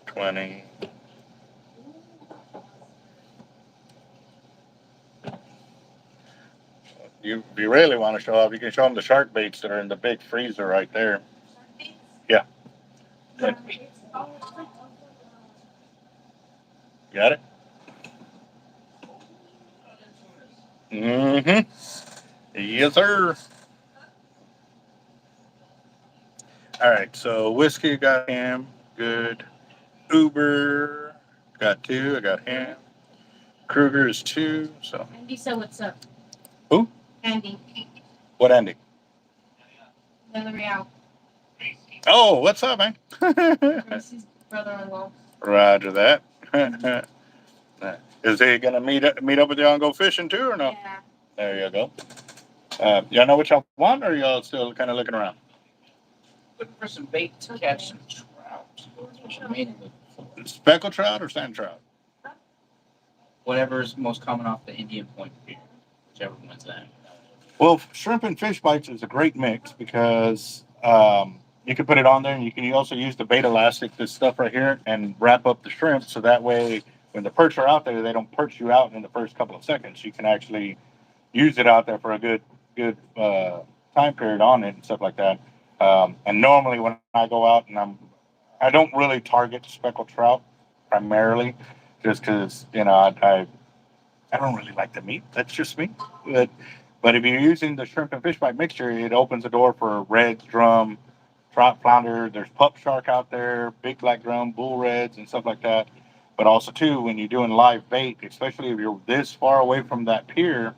20. If you really want to show off, you can show them the shark baits that are in the big freezer right there. Yeah. Got it? Mm-hmm. Yes, sir. All right, so Whiskey got him. Good. Uber got 2. I got him. Kruger is 2. So Andy, so what's up? who? Andy, What Andy? the Real. Oh, what's up, man? Christi's brother-in-law. Roger that. Is he gonna meet up with y'all and go fishing too, or no? Yeah. There you go. Y'all know what y'all want, or y'all still kind of looking around? Looking for some bait to catch some trout. Speckled trout or sand trout? Whatever's most common off the Indian Point pier, whichever one's that. Well, shrimp and fish bites is a great mix because you can put it on there, and you can also use the bait elastic, this stuff right here, and wrap up the shrimp so that way when the perch are out there, they don't perch you out in the first couple of seconds. You can actually use it out there for a good time period on it and stuff like that. And normally when I go out and I don't really target speckled trout primarily, just because I don't really like the meat. That's just me. But if you're using the shrimp and fish bite mixture, it opens the door for reds, drum, trout, flounder. There's pup shark out there, big black drum, bull reds, and stuff like that. But also too, when you're doing live bait, especially if you're this far away from that pier,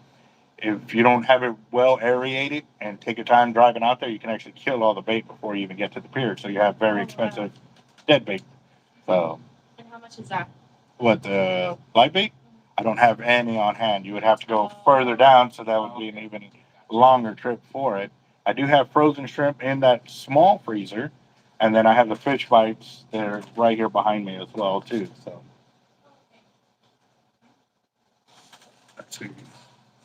if you don't have it well aerated and take your time driving out there, you can actually kill all the bait before you even get to the pier. So you have very expensive dead bait. So And how much is that? what, the live bait? I don't have any on hand. You would have to go further down, so that would be an even longer trip for it. I do have frozen shrimp in that small freezer, and then I have the fish bites that are right here behind me as well too. So let's see.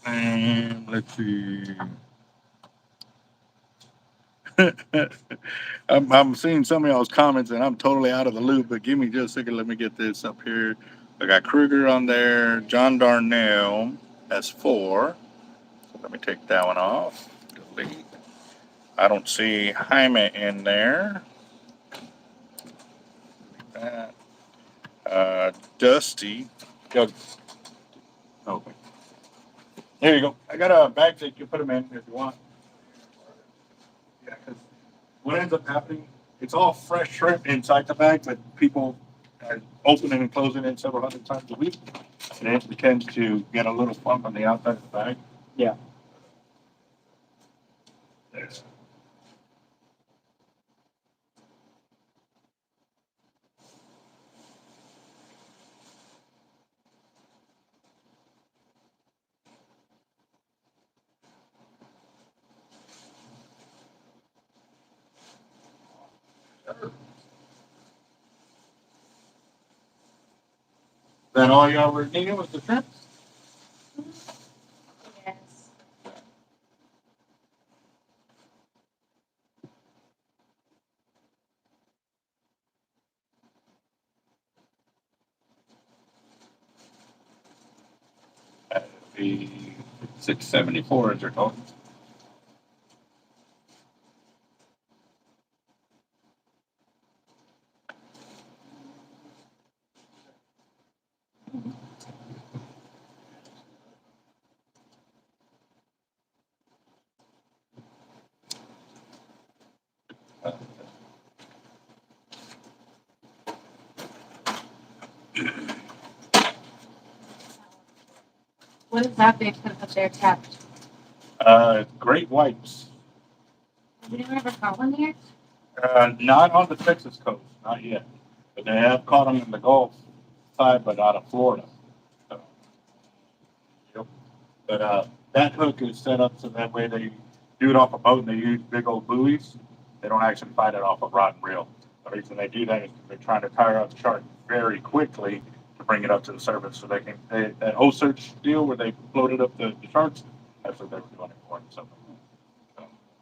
And let's see. I'm seeing some of y'all's comments and I'm totally out of the loop, but give me just a second. Let me get this up here. I got Kruger on there, John Darnell, that's 4. So let me take that one off. Delete. I don't see Jaime in there. Delete that. Dusty. Okay. There you go. I got a bag that you can put them in if you want. Yeah, because what ends up happening, it's all fresh shrimp inside the bag, but people are opening and closing it several hundred times a week. And it tends to get a little bump on the outside of the bag. Yeah. There's. That all y'all were needing was the shrimp? Yes. That'd be 674 is your total. What is that they put up there, Capt? Great whites. Have you ever caught one here? Not on the Texas coast, not yet. But they have caught them in the Gulf side, but out of Florida. So, yep. But that hook is set up so that way they do it off a boat and they use big old buoys. They don't actually fight it off a rod and reel. The reason they do that is because they're trying to tire out the shark very quickly to bring it up to the surface so they can, that O-search deal where they floated up the sharks, that's what they were doing it for. So,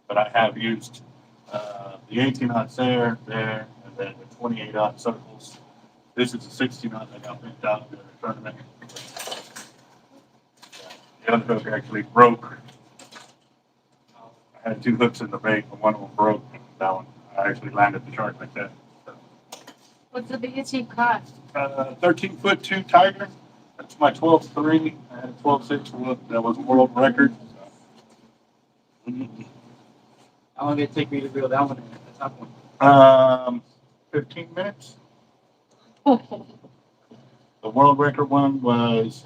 but I have used the 18 knots there, and then the 28 knot circles. This is a 60 knot that got picked out in the tournament. The other hook actually broke. I had two hooks in the bait, and one of them broke. That one, I actually landed the shark like that. So, What's the biggest you've caught? 13-foot 2 tiger. That's my 12.3. I had a 12.6 that was world record. How long did it take me to reel that one in at the top one? 15 minutes. The world record one was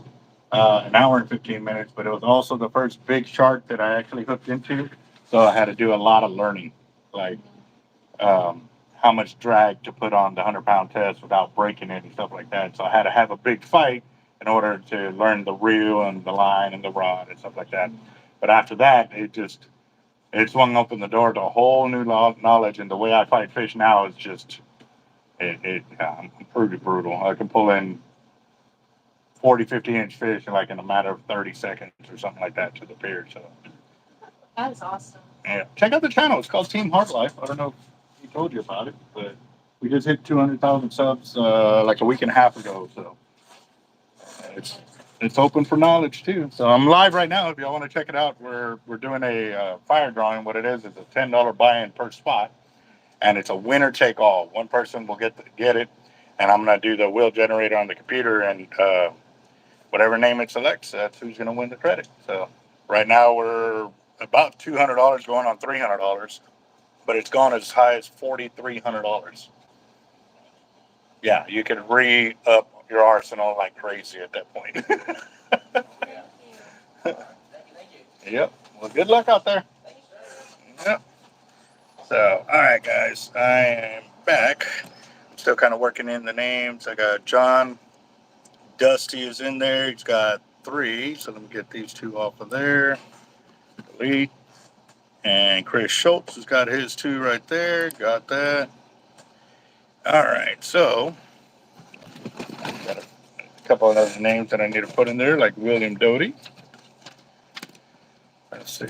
an hour and 15 minutes, but it was also the first big shark that I actually hooked into. So I had to do a lot of learning, like how much drag to put on the 100-pound test without breaking it and stuff like that. So I had to have a big fight in order to learn the reel and the line and the rod and stuff like that. But after that, it swung open the door to a whole new knowledge. And the way I fight fish now is just, I'm pretty brutal. I can pull in 40, 50-inch fish in a matter of 30 seconds or something like that to the pier. So, That is awesome. yeah, check out the channel. It's called Team Hard Life. I don't know if he told you about it, but we just hit 200,000 subs like a week and a half ago. So it's open for knowledge too. So I'm live right now. If y'all want to check it out, we're doing a fire drawing. What it is a $10 buy-in per spot, and it's a winner take all. One person will get it, and I'm gonna do the wheel generator on the computer, and whatever name it selects, that's who's gonna win the credit. So right now we're about $200 going on $300, but it's gone as high as $4,300. Yeah, you can re-up your arsenal like crazy at that point. Yep. Well, good luck out there. Yep. So, all right, guys, I am back. I'm still kind of working in the names. I got John Dusty is in there. He's got 3, so let me get these 2 off of there. Delete. And Chris Schultz has got his 2 right there. Got that. All right, so got a couple of other names that I need to put in there, like William Doty. Let's see.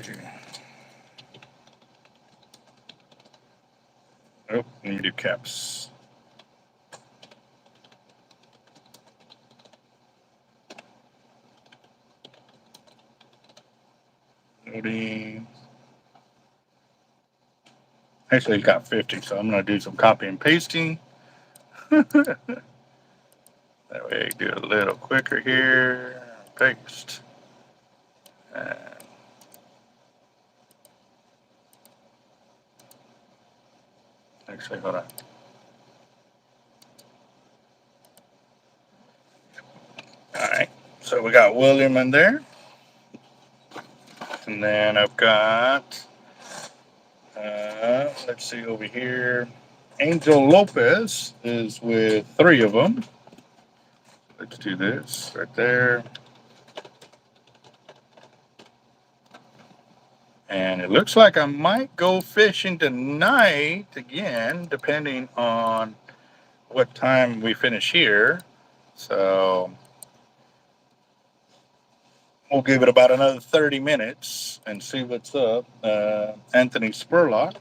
Oh, let me do caps. Doty. Actually, he's got 50, so I'm going to do some copy and pasting. That way, do it a little quicker here. Paste. And actually, hold on. All right, so we got William in there. And then I've got, let's see over here. Angel Lopez is with 3 of them. Let's do this right there. And it looks like I might go fishing tonight again, depending on what time we finish here. So we'll give it about another 30 minutes and see what's up. Anthony Spurlock.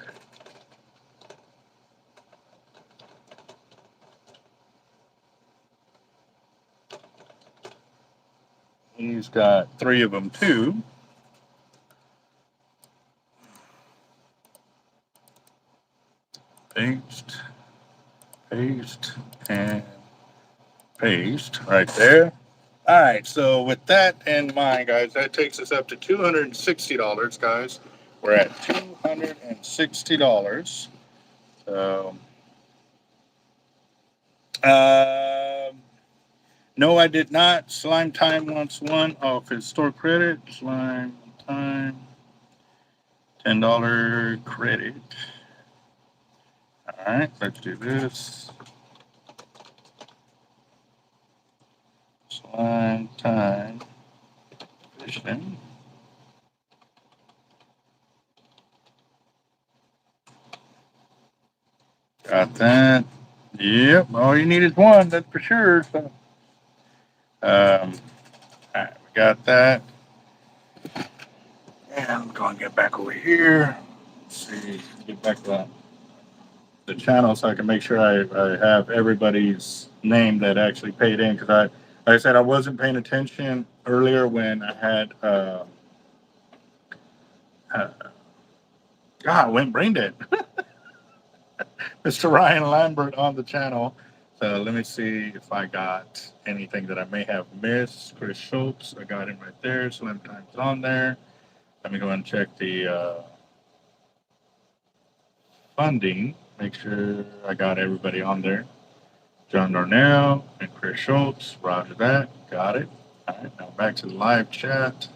He's got 3 of them too. Paste, paste, and paste right there. All right, so with that in mind, guys, that takes us up to $260, guys. We're at $260. So, no, I did not. Slime Time wants 1 off his store credit. Slime Time, $10 credit. All right, let's do this. Slime time. Fishing. Got that. Yep, all you need is one, that's for sure. So, all right, we got that. And I'm going to get back over here. Let's see, get back to the channel so I can make sure I have everybody's name that actually paid in. Because like I said, I wasn't paying attention earlier when I had, God, I went brain dead. Mr. Ryan Lambert on the channel. So let me see if I got anything that I may have missed. Chris Schultz, I got him right there. Slim Time's on there. Let me go and check the funding. Make sure I got everybody on there. John Darnell and Chris Schultz. Roger that. Got it. All right, now back to the live chat.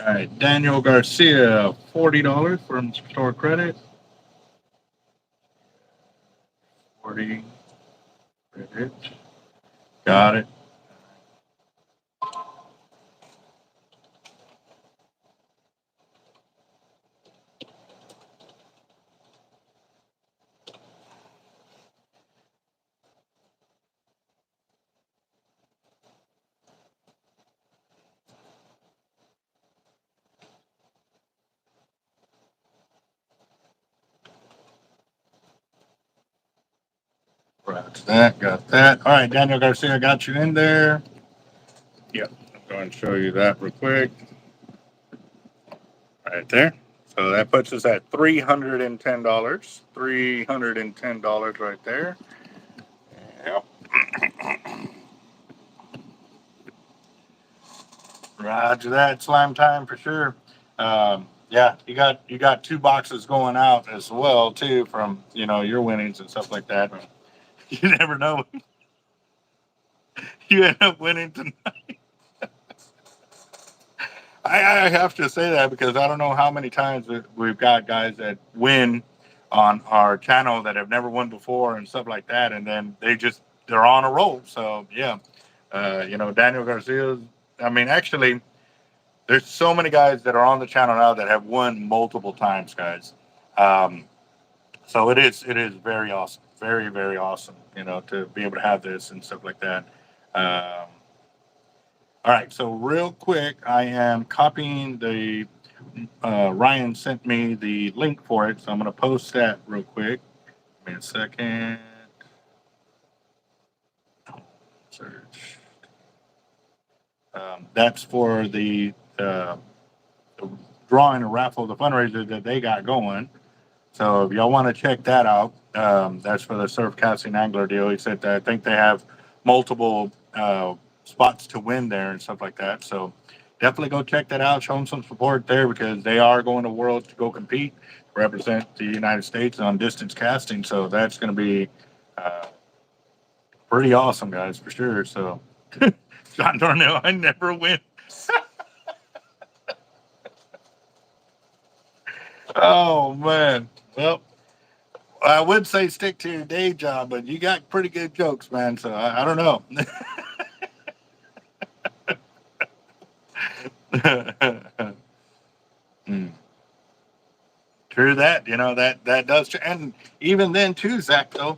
All right, Daniel Garcia, $40 from store credit. 40 credit. Got it. Roger that. Got that. All right, Daniel Garcia, got you in there. Yep. I'm going to show you that real quick. Right there. So that puts us at $310. $310 right there. Yep. Roger that. Slime time for sure. Yeah, you got two boxes going out as well too from your winnings and stuff like that. You never know. You end up winning tonight. I have to say that because I don't know how many times we've got guys that win on our channel that have never won before and stuff like that, and then they're on a roll. So yeah, Daniel Garcia. I mean, actually, there's so many guys that are on the channel now that have won multiple times, guys. So it is very awesome, very very awesome. To be able to have this and stuff like that. All right, so real quick, I am copying the. Ryan sent me the link for it, so I'm going to post that real quick. Give me a second. Search. That's for the drawing a raffle, the fundraiser that they got going. So if y'all want to check that out, that's for the surf casting angler deal. He said that I think they have multiple spots to win there and stuff like that. So definitely go check that out. Show them some support there because they are going to Worlds to go compete, represent the United States on distance casting. So that's going to be pretty awesome, guys, for sure. So John Darnell, I never win. Oh man. Well, I would say stick to your day job, but you got pretty good jokes, man. So I don't know. Hmm. True that. That does. And even then, too, Zach. Though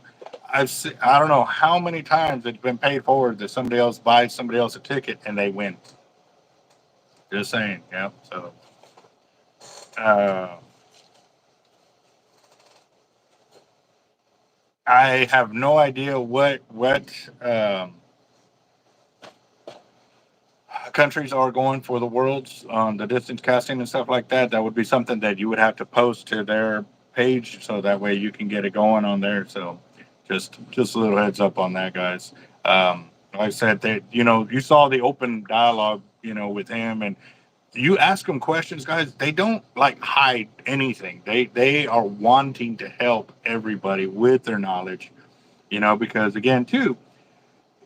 I don't know how many times it's been paid forward that somebody else buys somebody else a ticket and they win. Just saying. Yeah. So. Uh, I have no idea what countries are going for the worlds on the distance casting and stuff like that. That would be something that you would have to post to their page, so that way you can get it going on there. So just a little heads up on that, guys. Like I said, that you saw the open dialogue, with him, and you ask them questions, guys. They don't like hide anything. They are wanting to help everybody with their knowledge, because again, too,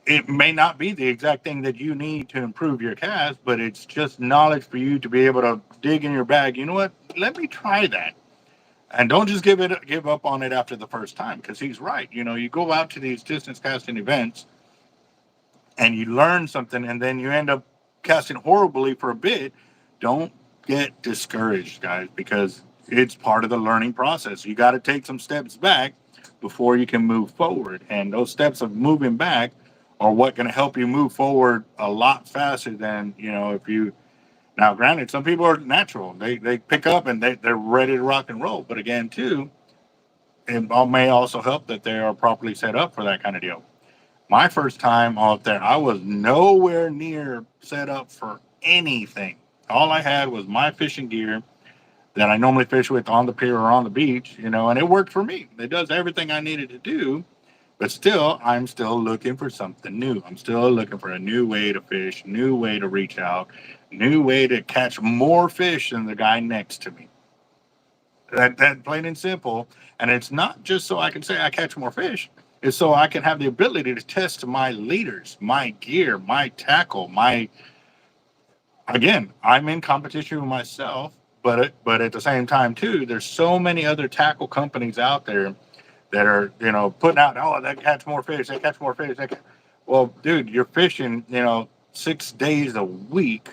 it may not be the exact thing that you need to improve your cast, but it's just knowledge for you to be able to dig in your bag. You know what? Let me try that. And don't just give up on it after the first time, because he's right. You know, you go out to these distance casting events and you learn something, and then you end up casting horribly for a bit. Don't get discouraged, guys, because it's part of the learning process. You got to take some steps back before you can move forward, and those steps of moving back are what going to help you move forward a lot faster than, you know, if you. Now, granted, some people are natural. They pick up and they're ready to rock and roll. But again, too, it may also help that they are properly set up for that kind of deal. My first time out there, I was nowhere near set up for anything. All I had was my fishing gear that I normally fish with on the pier or on the beach, you know, and it worked for me. It does everything I needed to do, but still, I'm still looking for something new. I'm still looking for a new way to fish, new way to reach out, new way to catch more fish than the guy next to me. That plain and simple. And it's not just so I can say I catch more fish. It's so I can have the ability to test my leaders, my gear, my tackle, my. Again, I'm in competition with myself, but at the same time too, there's so many other tackle companies out there that are, you know, putting out, oh, they catch more fish, they catch more fish. Well, dude, you're fishing, you know, 6 days a week.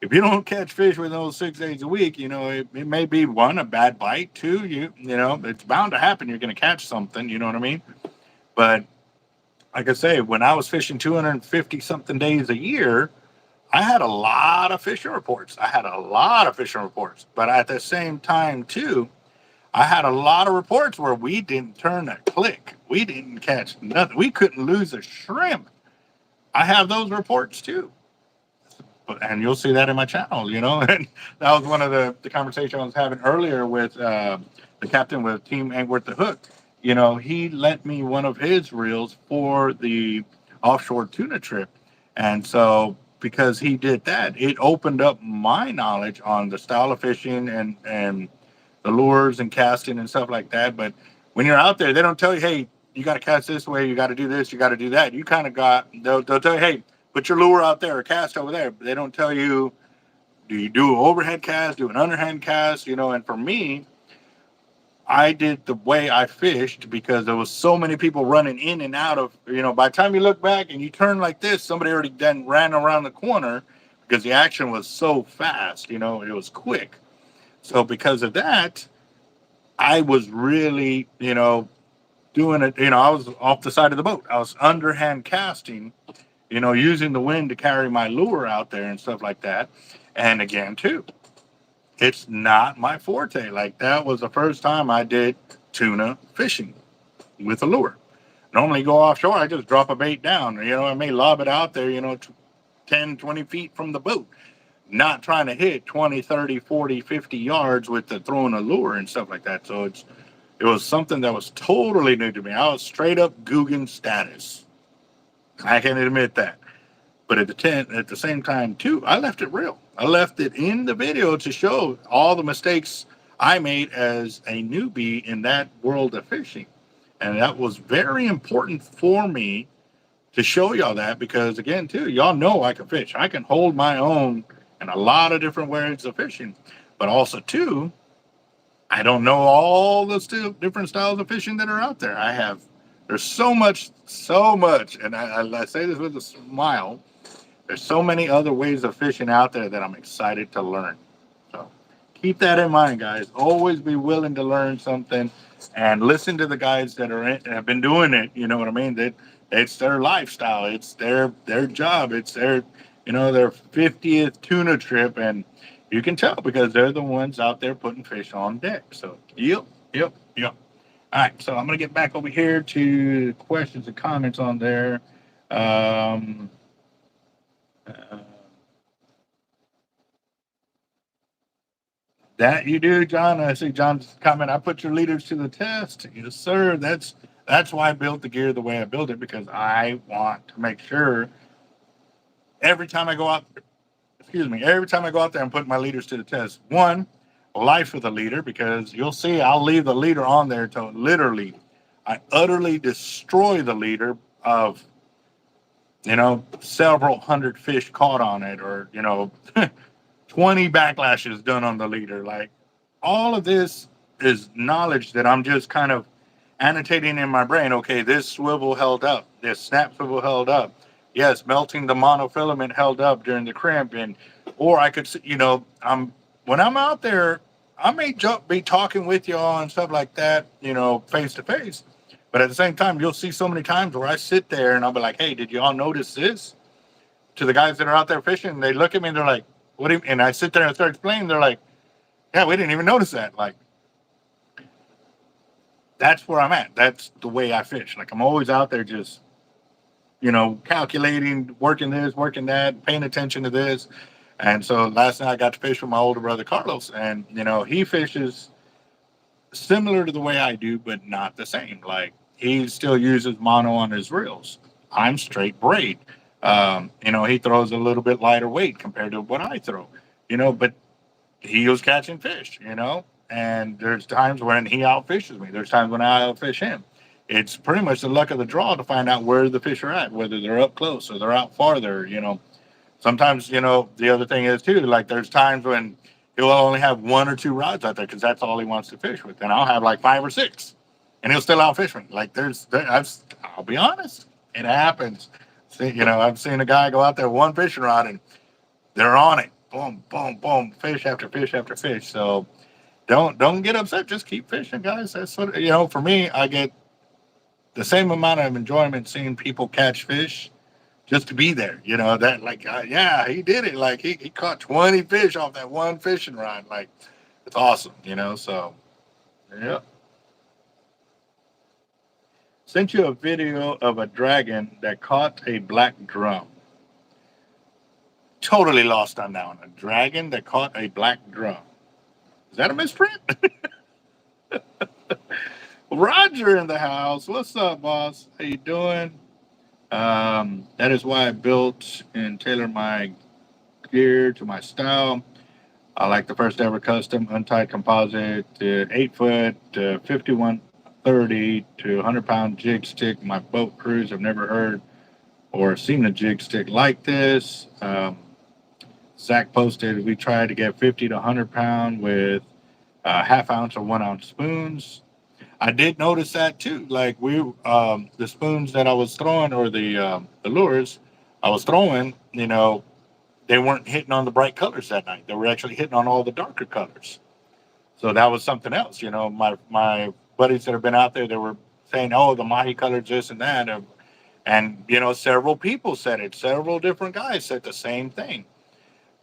If you don't catch fish within those 6 days a week, you know, it may be one, a bad bite, two, you know, it's bound to happen. You're going to catch something, you know what I mean? But like I say, when I was fishing 250 something days a year, I had a lot of fishing reports. But at the same time, too, I had a lot of reports where we didn't turn a click. We didn't catch nothing. We couldn't lose a shrimp. I have those reports, too. And you'll see that in my channel, you know. And that was one of the conversation I was having earlier with the captain with Team Angworth the Hook. You know, he lent me one of his reels for the offshore tuna trip. And so because he did that, it opened up my knowledge on the style of fishing and the lures and casting and stuff like that. But when you're out there, they don't tell you, hey, you got to cast this way, you got to do this, you got to do that. You kind of they'll tell you, hey, put your lure out there or cast over there. But they don't tell you, do you do an overhead cast, do an underhand cast, you know. And for me, I did the way I fished because there was so many people running in and out of, you know, by the time you look back and you turn like this, somebody already then ran around the corner because the action was so fast, you know, it was quick. So because of that, I was really, you know, doing it, you know, I was off the side of the boat. I was underhand casting, you know, using the wind to carry my lure out there and stuff like that. And again, too, it's not my forte. Like that was the first time I did tuna fishing with a lure. Normally go offshore, I just drop a bait down. You know, I may lob it out there, you know, 10, 20 feet from the boat. Not trying to hit 20, 30, 40, 50 yards with the throwing a lure and stuff like that. So it was something that was totally new to me. I was straight up Guggen status. I can admit that. But at the same time, too, I left it real. I left it in the video to show all the mistakes I made as a newbie in that world of fishing. And that was very important for me to show y'all that because, again, too, y'all know I can fish. I can hold my own in a lot of different ways of fishing. But also, too, I don't know all the different styles of fishing that are out there. There's so much, and I say this with a smile. There's so many other ways of fishing out there that I'm excited to learn. So keep that in mind, guys. Always be willing to learn something and listen to the guys that have been doing it. You know what I mean? It's their lifestyle. It's their job. It's their 50th tuna trip. And you can tell because they're the ones out there putting fish on deck. So, yep. All right. So I'm going to get back over here to questions and comments on there. That you do, John. I see John's comment. I put your leaders to the test. Yes, sir. That's why I built the gear the way I built it, because I want to make sure every time I go out there, I'm putting my leaders to the test. One, life of the leader, because you'll see I'll leave the leader on there till literally I utterly destroy the leader of several hundred fish caught on it, or 20 backlashes done on the leader. Like, all of this is knowledge that I'm just kind of annotating in my brain. Okay, this swivel held up, this snap swivel held up. Yes, melting the monofilament held up during the crimp, or I could, when I'm out there, I may be talking with y'all and stuff like that, face to face. But at the same time, you'll see so many times where I sit there and I'll be like, "Hey, did y'all notice this?" To the guys that are out there fishing, and they look at me and they're like, "What do you?" And I sit there and start explaining. They're like, "Yeah, we didn't even notice that." Like, that's where I'm at. That's the way I fish. Like, I'm always out there just, calculating, working this, working that, paying attention to this. And so last night I got to fish with my older brother Carlos, and he fishes similar to the way I do, but not the same. Like, he still uses mono on his reels. I'm straight braid. He throws a little bit lighter weight compared to what I throw, but he was catching fish, and there's times when he outfishes me. There's times when I outfish him. It's pretty much the luck of the draw to find out where the fish are at, whether they're up close or they're out farther, Sometimes, the other thing is too, like, there's times when he'll only have 1 or 2 rods out there because that's all he wants to fish with. And I'll have like 5 or 6 and he'll still outfish me. Like, I'll be honest, it happens. See, I've seen a guy go out there 1 fishing rod and they're on it. Boom, boom, boom, fish after fish after fish. So don't get upset. Just keep fishing, guys. That's what, for me, I get the same amount of enjoyment seeing people catch fish just to be there, that, like, yeah, he did it. Like, he caught 20 fish off that 1 fishing rod. Like, it's awesome, so, yeah. Sent you a video of a dragon that caught a black drum. Totally lost on that one. A dragon that caught a black drum. Is that a misprint? Roger in the house. What's up, boss? How you doing? That is why I built and tailored my gear to my style. I like the first ever custom untied composite 8-foot 5130 to 100-pound jig stick. My boat crews have never heard or seen a jig stick like this. Zach posted, we tried to get 50 to 100-pound with half ounce or 1 ounce spoons. I did notice that too. Like, the spoons that I was throwing, or the lures I was throwing, they weren't hitting on the bright colors that night. They were actually hitting on all the darker colors. So that was something else. My buddies that have been out there, they were saying, "Oh, the mahi colors, this and that," and several people said it. Several different guys said the same thing.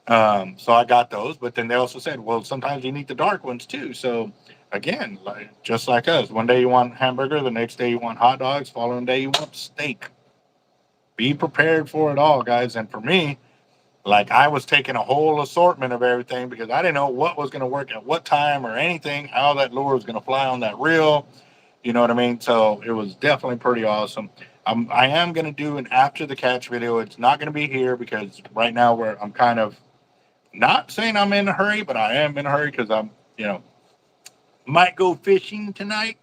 So I got those, but then they also said, well, sometimes you need the dark ones too. So again, just like us, one day you want hamburger, the next day you want hot dogs, following day you want steak. Be prepared for it all, guys. And for me, like, I was taking a whole assortment of everything because I didn't know what was going to work at what time or anything, how that lure was going to fly on that reel. You know what I mean? So it was definitely pretty awesome. I am going to do an after the catch video. It's not going to be here because right now I'm kind of not saying I'm in a hurry, but I am in a hurry because I'm, might go fishing tonight,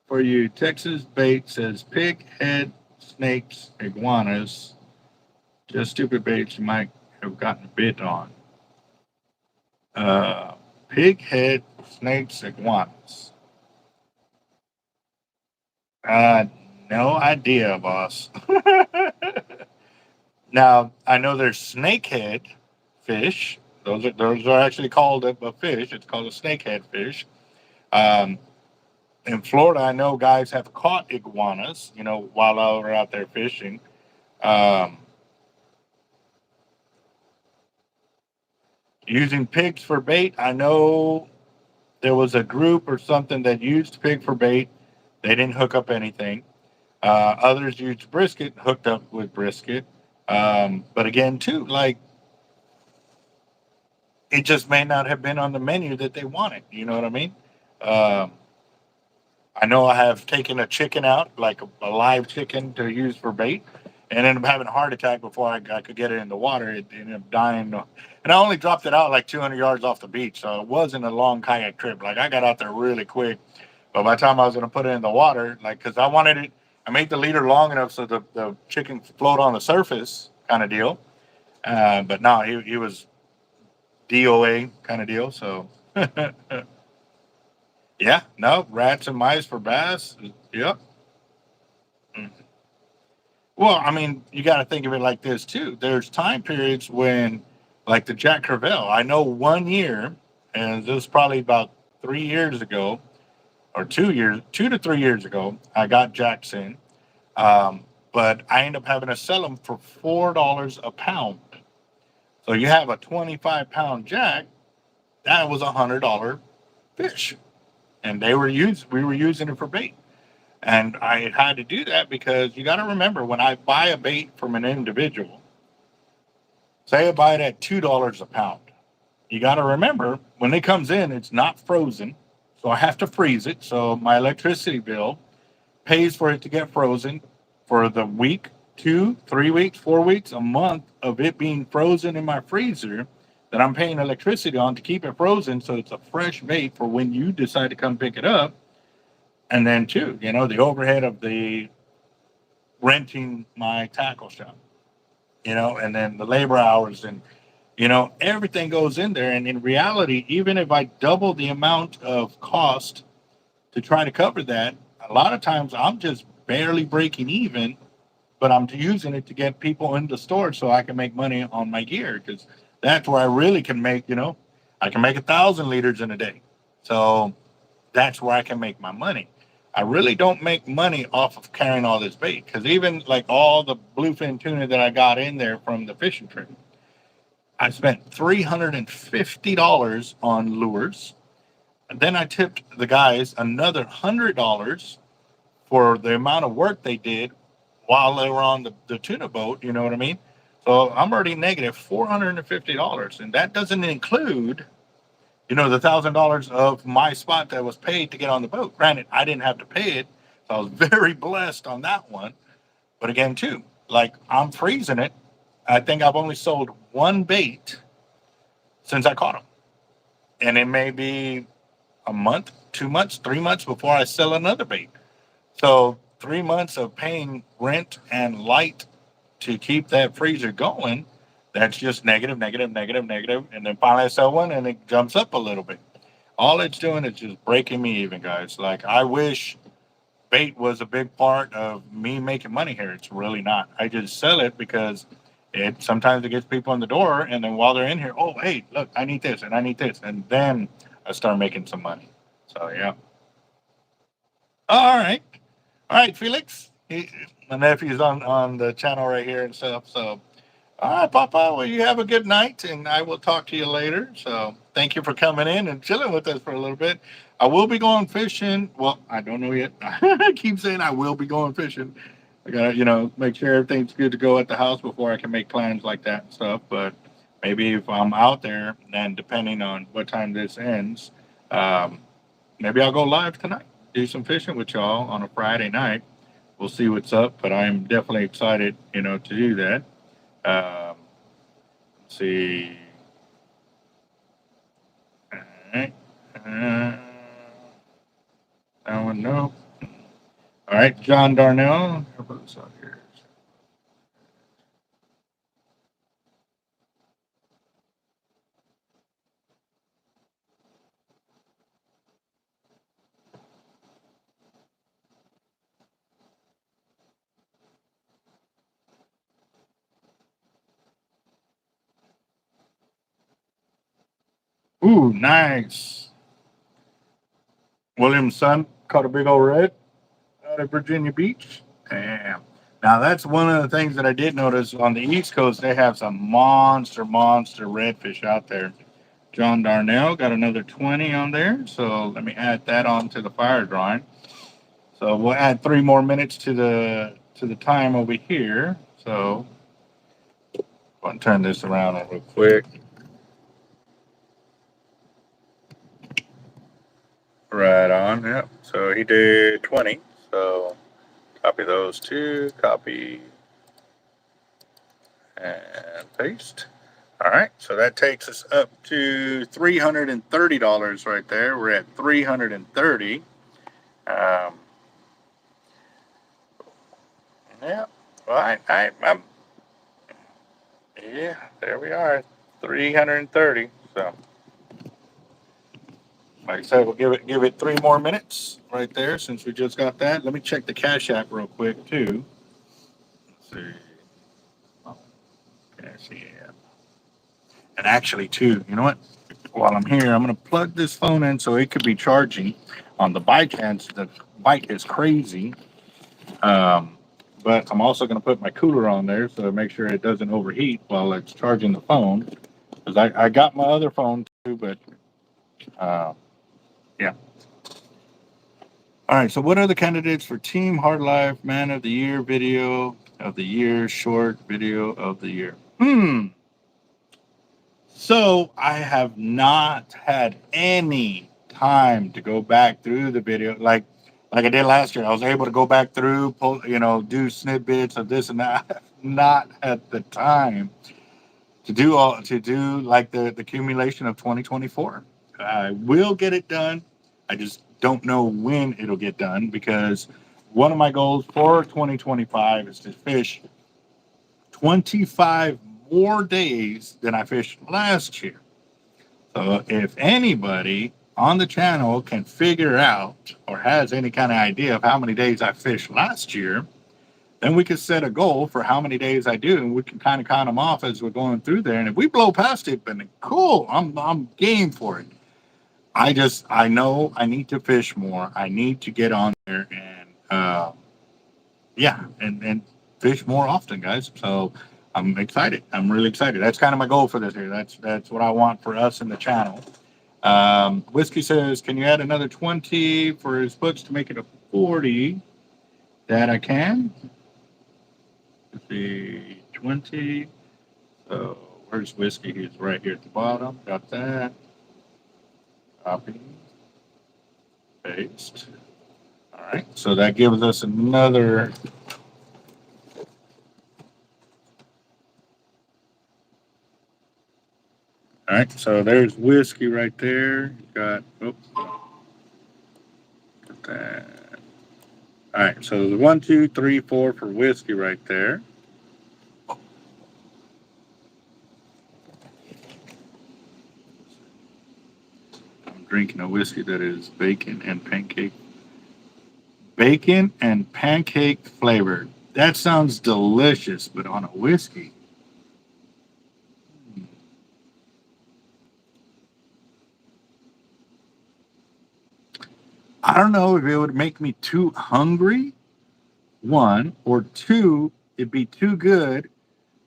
For you, Texas bait says pig head, snakes, iguanas. Just stupid baits you might have gotten bit on. Pig head, snakes, iguanas. No idea, boss. Now, I know there's snakehead fish. Those are actually called a fish. It's called a snakehead fish. In Florida, I know guys have caught iguanas, while they're out there fishing. Using pigs for bait, I know there was a group or something that used pig for bait. They didn't hook up anything. Others used brisket, hooked up with brisket. But again, too, like, it just may not have been on the menu that they wanted. You know what I mean? I know I have taken a chicken out, like a live chicken, to use for bait, and ended up having a heart attack before I could get it in the water. It ended up dying. And I only dropped it out like 200 yards off the beach, so it wasn't a long kayak trip. Like, I got out there really quick. But by the time I was going to put it in the water, like, because I wanted it, I made the leader long enough so the chicken float on the surface kind of deal. But no, he was DOA kind of deal. So, yeah, no, rats and mice for bass. Yep. Mm. Well, I mean, you got to think of it like this too. There's time periods when, like the Jack Crevalle, I know 1 year, and this was probably about 3 years ago, or 2 years, 2 to 3 years ago, I got jacks in. But I end up having to sell them for $4 a pound. So you have a 25-pound jack, that was $100 fish. And we were using it for bait. And I had to do that because you got to remember when I buy a bait from an individual, say I buy it at $2 a pound. You got to remember when it comes in, it's not frozen. So I have to freeze it. So my electricity bill pays for it to get frozen for the week, 2, 3 weeks, 4 weeks, a month of it being frozen in my freezer that I'm paying electricity on to keep it frozen. So it's a fresh bait for when you decide to come pick it up. And then too, the overhead of the renting my tackle shop, and then the labor hours and, everything goes in there. And in reality, even if I double the amount of cost to try to cover that, a lot of times I'm just barely breaking even, but I'm using it to get people in the store so I can make money on my gear because that's where I really can make, I can make 1,000 liters in a day. So that's where I can make my money. I really don't make money off of carrying all this bait because even like all the bluefin tuna that I got in there from the fishing trip, I spent $350 on lures. And then I tipped the guys another $100 for the amount of work they did while they were on the tuna boat. You know what I mean? So I'm already negative $450. And that doesn't include the $1,000 of my spot that was paid to get on the boat. Granted, I didn't have to pay it, so I was very blessed on that one. But again, too, like I'm freezing it. I think I've only sold one bait since I caught them, and it may be a month, 2 months, 3 months before I sell another bait. So 3 months of paying rent and light to keep that freezer going. That's just negative, negative, negative, negative, and then finally I sell one, and it jumps up a little bit. All it's doing is just breaking me even, guys. Like I wish bait was a big part of me making money here. It's really not. I just sell it because it sometimes it gets people in the door, and then while they're in here, oh hey, look, I need this and I need this, and then I start making some money. So yeah. All right, Felix. My nephew's on the channel right here and stuff. So all right, Papa. Well, you have a good night, and I will talk to you later. So, thank you for coming in and chilling with us for a little bit. I will be going fishing. Well, I don't know yet. I keep saying I will be going fishing. I gotta, make sure everything's good to go at the house before I can make plans like that and stuff. But maybe if I'm out there, then depending on what time this ends, um, maybe I'll go live tonight, do some fishing with y'all on a Friday night. We'll see what's up. But I'm definitely excited, to do that. Let's see. All right. That one, no. All right, John Darnell. How about this out here? Ooh, nice. William's son caught a big old red out of Virginia Beach. Damn. Now that's one of the things that I did notice on the East Coast. They have some monster redfish out there. John Darnell got another 20 on there. So let me add that on to the fire drawing. So we'll add 3 more minutes to the time over here. So I'm going to turn this around real quick. Right on. Yep. So he did 20. So copy those 2. Copy and paste. All right. So that takes us up to $330 right there. We're at 330. Um, yeah. Well, I'm yeah. There we are, 330. So, like I said, we'll give it 3 more minutes right there since we just got that. Let me check the Cash App real quick too. Let's see. Cash App. And actually, too, you know what? While I'm here, I'm gonna plug this phone in so it could be charging. On the bike hands, the bike is crazy. Um, but I'm also gonna put my cooler on there so to make sure it doesn't overheat while it's charging the phone. Because I got my other phone too, but yeah. All right. So, what are the candidates for Team Hard Life Man of the Year, Video of the Year, Short Video of the Year? So I have not had any time to go back through the video like I did last year. I was able to go back through, pull, do snippets of this and that. Not at the time to do like the accumulation of 2024. I will get it done. I just don't know when it'll get done because one of my goals for 2025 is to fish 25 more days than I fished last year. So if anybody on the channel can figure out or has any kind of idea of how many days I fished last year, then we could set a goal for how many days I do, and we can kind of count them off as we're going through there. And if we blow past it, then cool. I'm game for it. I know I need to fish more. I need to get on there and yeah, and fish more often, guys. So I'm excited. I'm really excited. That's kind of my goal for this year. That's what I want for us in the channel. Whiskey says, can you add another 20 for his books to make it a 40? That I can. Let's see, 20. So where's Whiskey? He's right here at the bottom. Got that. Copy. Paste. All right. So that gives us another. All right. So there's Whiskey right there. Got. Oops. Got that. All right. So the 1, 2, 3, 4 for Whiskey right there. Drinking a whiskey that is bacon and pancake flavored. That sounds delicious, but on a whiskey. I don't know if it would make me too hungry, one, or two, it'd be too good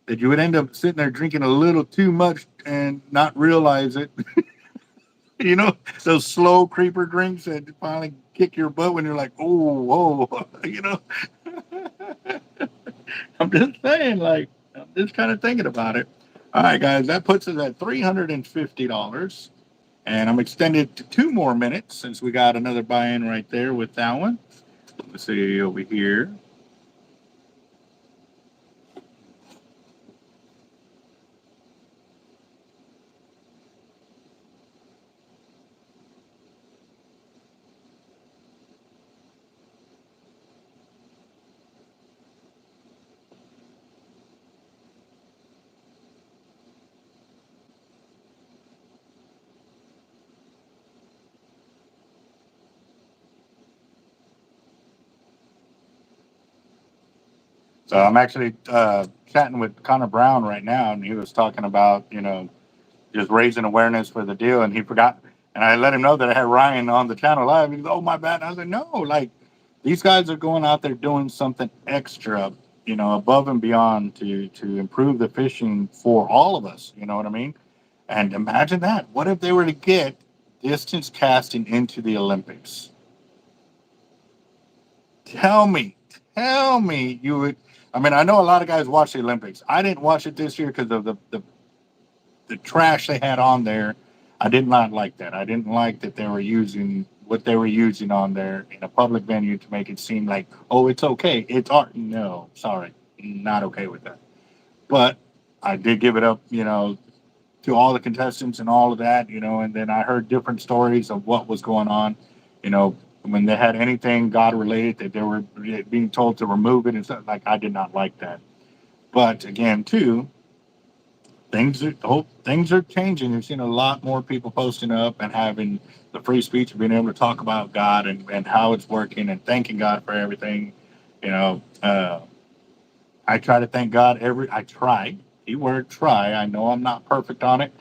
that you would end up sitting there drinking a little too much and not realize it. Those slow creeper drinks that finally kick your butt when you're like, oh, whoa. I'm just saying, like, I'm just kind of thinking about it. All right, guys, that puts us at $350. And I'm extended to 2 more minutes since we got another buy-in right there with that one. Let's see over here. So I'm actually chatting with Connor Brown right now, and he was talking about, just raising awareness for the deal, and he forgot. And I let him know that I had Ryan on the channel live. He goes, "Oh, my bad." And I was like, "No, like these guys are going out there doing something extra, above and beyond to improve the fishing for all of us. You know what I mean? And imagine that. What if they were to get distance casting into the Olympics? Tell me, tell me you would. I mean, I know a lot of guys watch the Olympics. I didn't watch it this year because of the trash they had on there. I did not like that. I didn't like that they were using what they were using on there in a public venue to make it seem like, oh, it's okay. It's art. No, sorry. Not okay with that. But I did give it up, to all the contestants and all of that, and then I heard different stories of what was going on, you know, when they had anything God related that they were being told to remove it and stuff. Like I did not like that. But again, too, things are changing. You've seen a lot more people posting up and having the free speech of being able to talk about God and how it's working and thanking God for everything. You know, I try to thank God I try. Keyword try. I know I'm not perfect on it,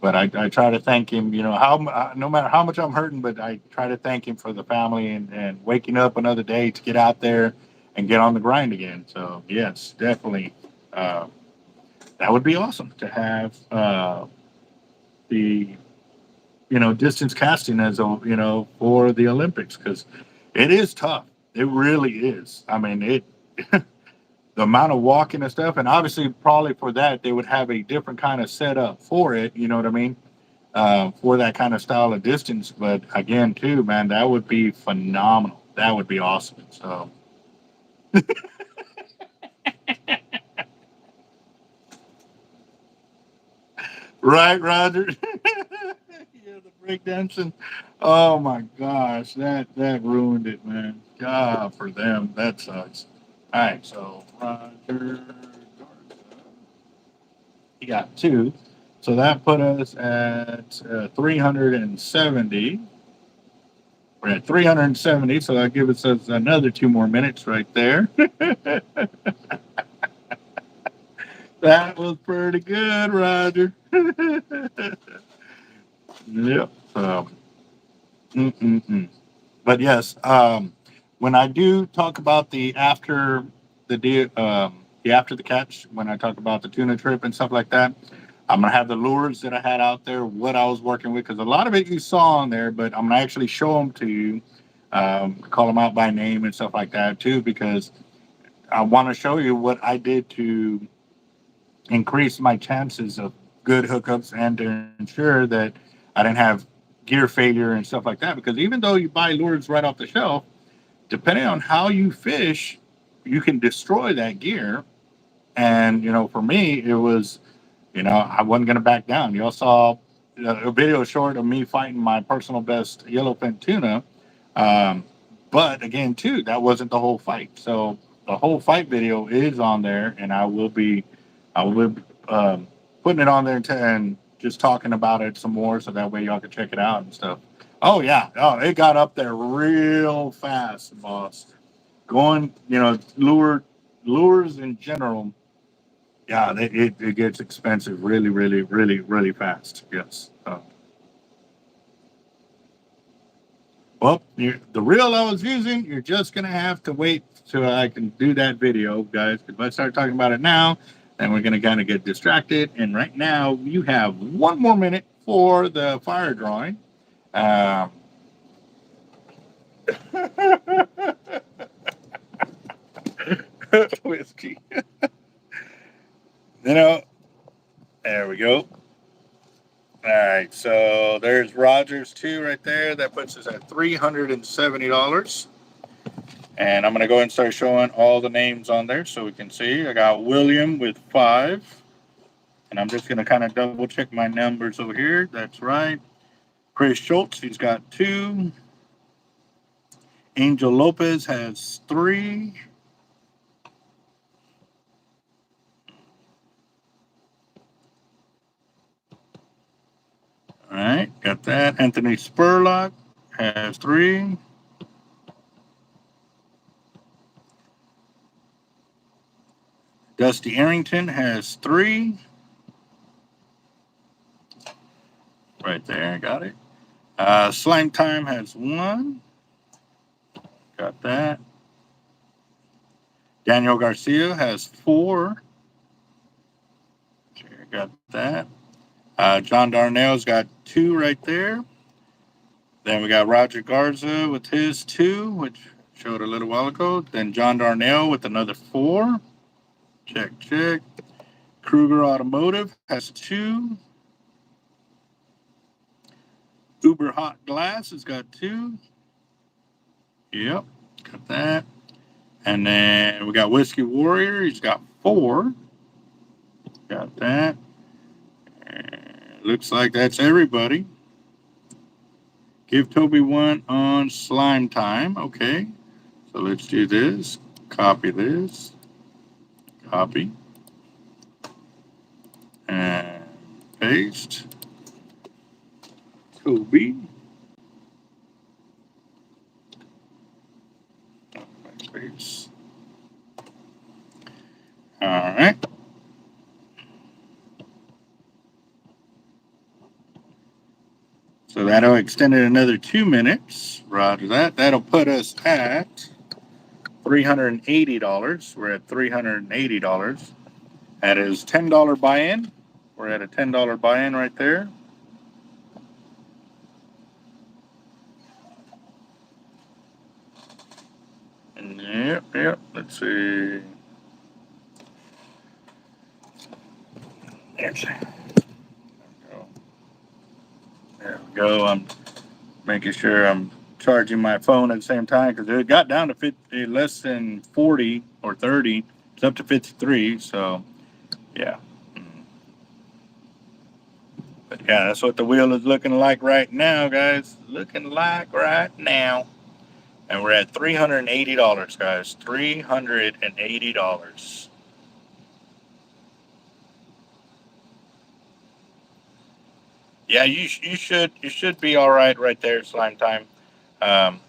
but I try to thank him, no matter how much I'm hurting, but I try to thank him for the family and waking up another day to get out there and get on the grind again. So yes, definitely. That would be awesome to have the, distance casting as for the Olympics, because it is tough. It really is. I mean, the amount of walking and stuff, and obviously probably for that, they would have a different kind of setup for it. You know what I mean? For that kind of style of distance. But again, too, man, that would be phenomenal. That would be awesome. So, right, Roger? Yeah, the breakdancing. Oh my gosh, that ruined it, man. God, for them, that sucks. All right, so Roger, he got two. So that put us at 370. We're at 370, so that gives us another 2 more minutes right there. That was pretty good, Roger. Yep. Mm-mm-mm. But yes, when I do talk about the after the catch, when I talk about the tuna trip and stuff like that, I'm gonna have the lures that I had out there, what I was working with, because a lot of it you saw on there, but I'm gonna actually show them to you, call them out by name and stuff like that too, because I want to show you what I did to increase my chances of good hookups and to ensure that I didn't have gear failure and stuff like that. Because even though you buy lures right off the shelf, depending on how you fish, you can destroy that gear. And for me, it was I wasn't going to back down. Y'all saw a video short of me fighting my personal best yellowfin tuna. Um, but again, too, that wasn't the whole fight. So the whole fight video is on there, and I will be putting it on there and just talking about it some more, so that way y'all can check it out and stuff. Oh yeah, oh it got up there real fast, boss. Going, lures in general, yeah, it gets expensive really, really, really, really fast. Yes. Well, the reel I was using, you're just going to have to wait till I can do that video, guys. If I start talking about it now, then we're going to kind of get distracted. And right now, you have 1 more minute for the fire drawing. Um, whiskey. you know, there we go. All right, so there's Rogers 2 right there. That puts us at $370. And I'm going to go ahead and start showing all the names on there so we can see. I got William with 5. And I'm just going to kind of double check my numbers over here. That's right. Chris Schultz, he's got 2. Angel Lopez has 3. All right, got that. Anthony Spurlock has 3. Dusty Arrington has 3. Right there, got it. Slime Time has 1. Got that. Daniel Garcia has 4. Okay, got that. John Darnell's got 2 right there. Then we got Roger Garza with his 2, which showed a little while ago. Then John Darnell with another 4. Check, check. Kruger Automotive has 2. Uber Hot Glass has got 2. Yep, got that. And then we got Whiskey Warrior. He's got 4. Got that. And looks like that's everybody. Give Toby one on slime time. Okay. So let's do this. Copy this. Copy. And paste. Toby. Backspace. All right. So that'll extend it another 2 minutes. Roger that. That'll put us at $380. We're at $380. That is $10 buy-in. We're at a $10 buy-in right there. Yep. Let's see. There we go. I'm making sure I'm charging my phone at the same time because it got down to 50, less than 40 or 30. It's up to 53. So, yeah. But yeah, that's what the wheel is looking like right now, guys. Looking like right now. And we're at $380, guys. $380. Yeah, you should be all right there, slime time. Um,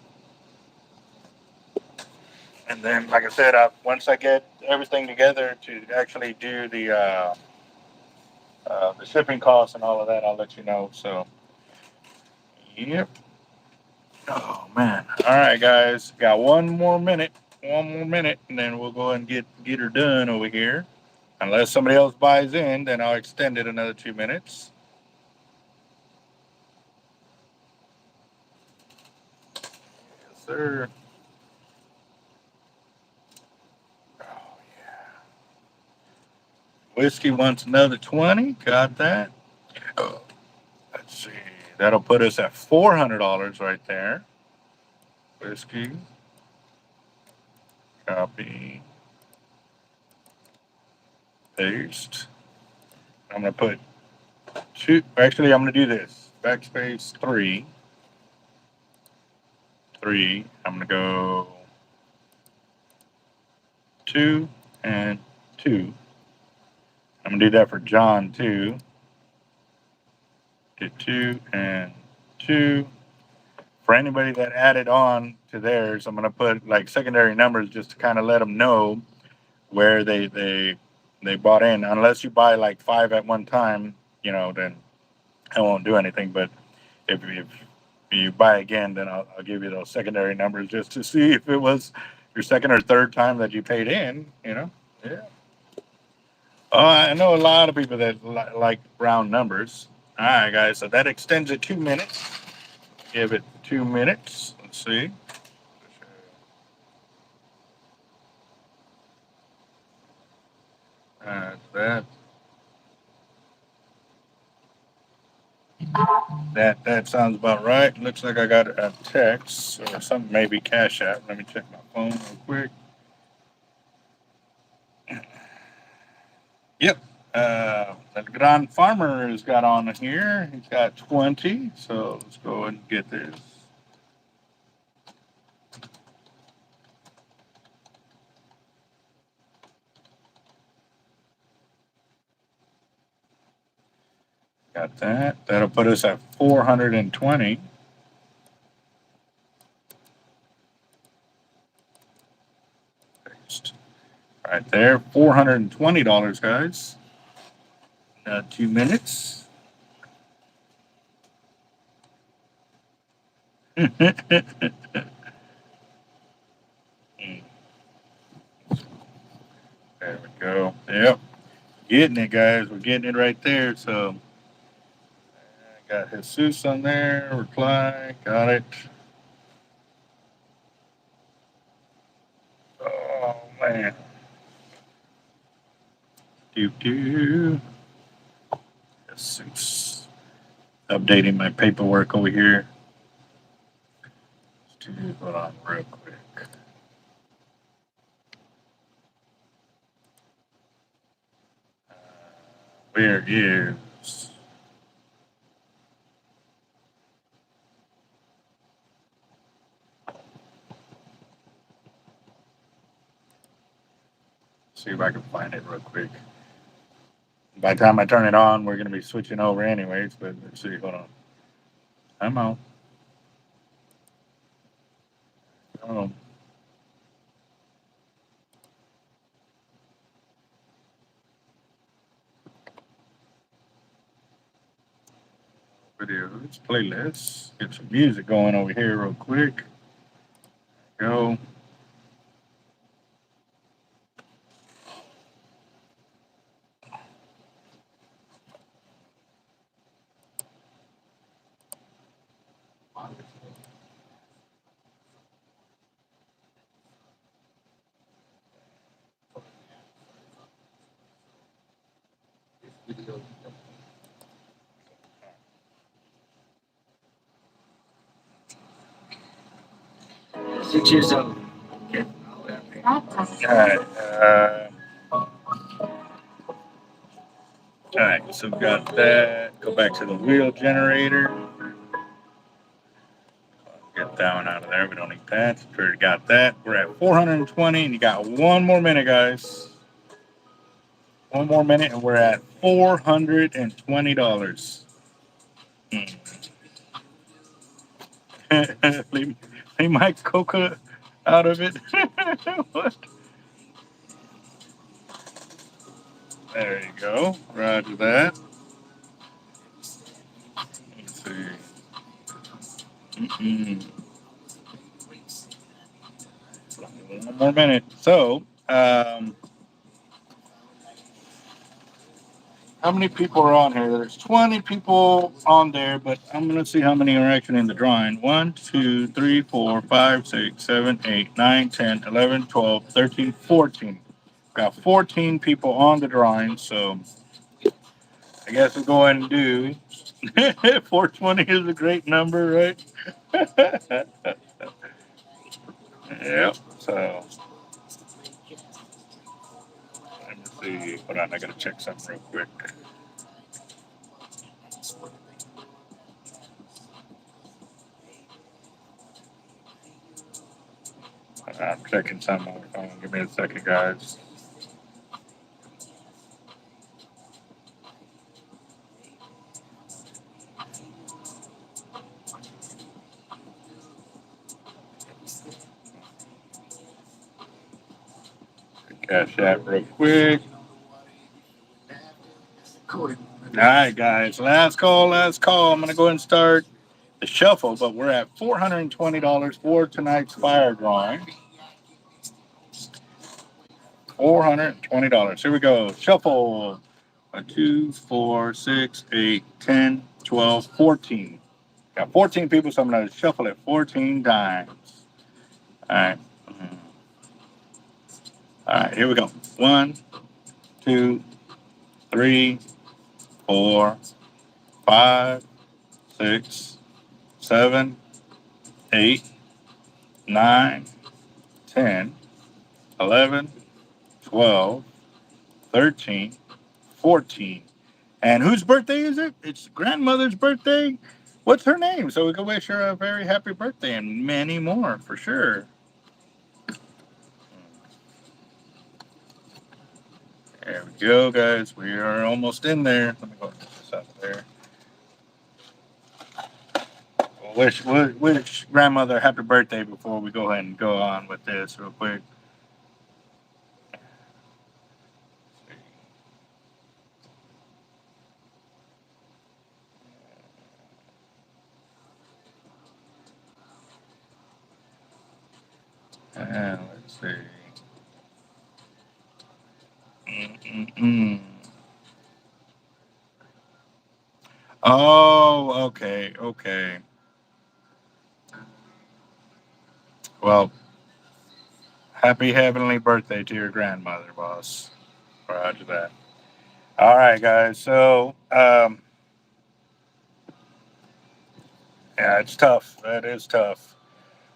and then, like I said, once I get everything together to actually do the shipping costs and all of that, I'll let you know. So, yep. Oh man. All right, guys. Got one more minute, and then we'll go and get her done over here. Unless somebody else buys in, then I'll extend it another 2 minutes. Yes, sir. Oh yeah. Whiskey wants another 20. Got that. Oh, let's see. That'll put us at $400 right there. Whiskey. Copy. Paste. I'm gonna put two. Actually, I'm gonna do this. Backspace 3. 3. I'm gonna go 2 and 2. I'm gonna do that for John too. Did 2 and 2. For anybody that added on to theirs, I'm gonna put like secondary numbers just to kind of let them know where they bought in. Unless you buy like 5 at one time, then I won't do anything. But if you buy again, then I'll give you those secondary numbers just to see if it was your second or third time that you paid in. Yeah. Oh, I know a lot of people that like round numbers. All right, guys. So that extends it 2 minutes. Give it 2 minutes. Let's see. That that sounds about right. Looks like I got a text or something, maybe Cash App. Let me check my phone real quick. Yep. The Grand Farmer has got on here. He's got 20. So let's go and get this. Got that. That'll put us at 420. Right there. $420, guys. 2 minutes. There we go. Yep. Getting it, guys. We're getting it right there. So I got Jesus on there. Reply. Got it. Oh, man. Do. Jesus. Updating my paperwork over here. Hold on real quick. Where is see if I can find it real quick. By the time I turn it on, we're going to be switching over anyways, but let's see. Hold on. I'm out. Oh. Videos, playlists. Get some music going over here real quick. Go. Six years old. Alright, alright, so we got that. Go back to the wheel generator. Get that one out of there. We don't need that. We already got that. We're at 420, and you got one more minute, guys. One more minute, and we're at $420. leave, leave my coca out of it. What? There you go. Roger that. Let's see. One more minute. So, how many people are on here? There's 20 people on there, but I'm going to see how many are actually in the drawing. 1, 2, 3, 4, 5, 6, 7, 8, 9, 10, 11, 12, 13, 14. Got 14 people on the drawing, so I guess we'll go ahead and do 420 is a great number, right? Yep. So let me see. Hold on, I gotta check something real quick. I'm checking something on the phone. Give me a second, guys. Cash app real quick. All right, guys. Last call, last call. I'm going to go ahead and start the shuffle, but we're at $420 for tonight's fire drawing. $420. Here we go. Shuffle. 2, 4, 6, 8, 10, 12, 14. Got 14 people, so I'm going to shuffle it 14 times. All right. All right, here we go. 1, 2, 3, 4, 5, 6, 7, 8, 9, 10, 11, 12, 13, 14. And whose birthday is it? It's grandmother's birthday. What's her name? So we can wish her a very happy birthday and many more for sure. There we go, guys. We are almost in there. Let me go put this up there. Wish grandmother happy birthday before we go ahead and go on with this real quick. And let's see. Oh, okay. Well, happy heavenly birthday to your grandmother, boss. Roger that. All right, guys. So, yeah, it's tough. That is tough.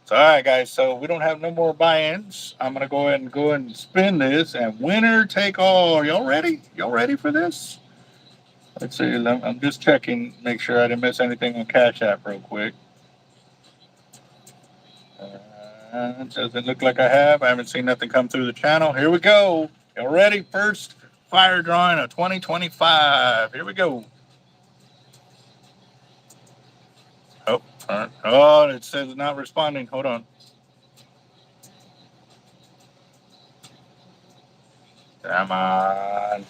So, all right, guys. So we don't have no more buy-ins. I'm gonna go ahead and spin this, and winner take all. Y'all ready? Y'all ready for this? Let's see. I'm just checking, make sure I didn't miss anything on Cash App real quick. Doesn't look like I have. I haven't seen nothing come through the channel. Here we go. Get ready. First fire drawing of 2025. Here we go. Oh, it says it's not responding. Hold on. Come on.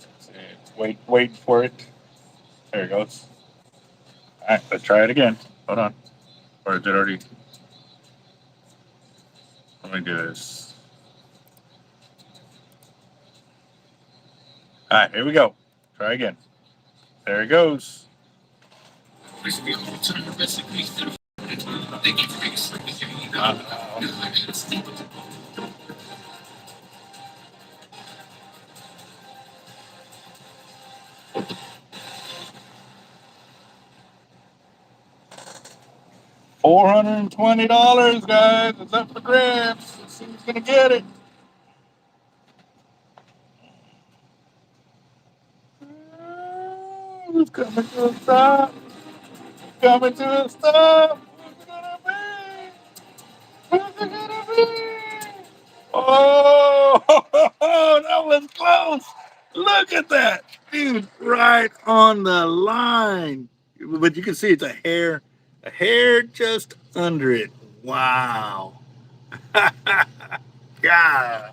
Let's see. Wait for it. There it goes. All right, let's try it again. Hold on. Or is it already? Let me do this. All right, here we go. Try again. There it goes. $420, guys. It's up for grabs. Let's see who's gonna get it. Who's coming to a stop? Coming to a stop. Who's it gonna be? Who's it gonna be? Oh, that was close. Look at that, dude, right on the line. But you can see it's a hair just under it. Wow. God,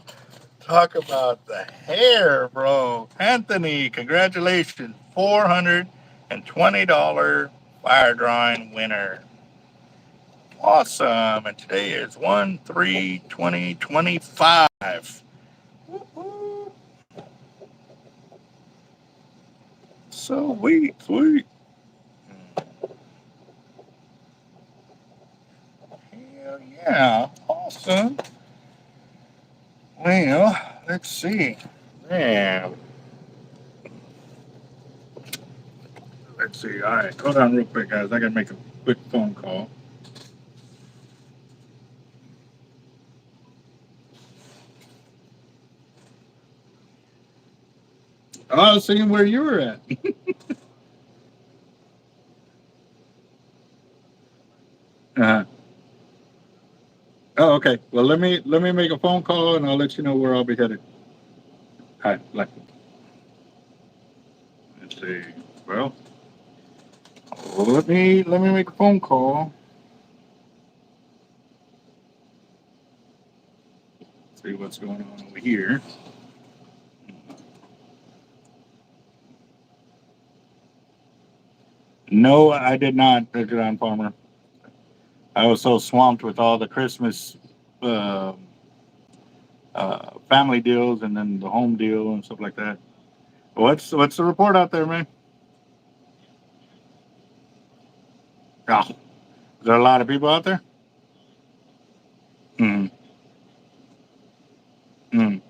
talk about the hair, bro. Anthony, congratulations. $420 fire drawing winner. Awesome. And today is 1/3/2025. Woo-hoo. Sweet, sweet. Hell yeah. Awesome. Well, let's see. Man. Let's see. All right. Hold on real quick, guys. I got to make a quick phone call. I was seeing where you were at. uh-huh. Oh, okay. Well, let me make a phone call and I'll let you know where I'll be headed. All right. Let's see. Well, let me make a phone call. See what's going on over here. No, I did not, John Farmer. I was so swamped with all the Christmas family deals and then the home deal and stuff like that. What's the report out there, man? Oh, is there a lot of people out there? Mm. Mm.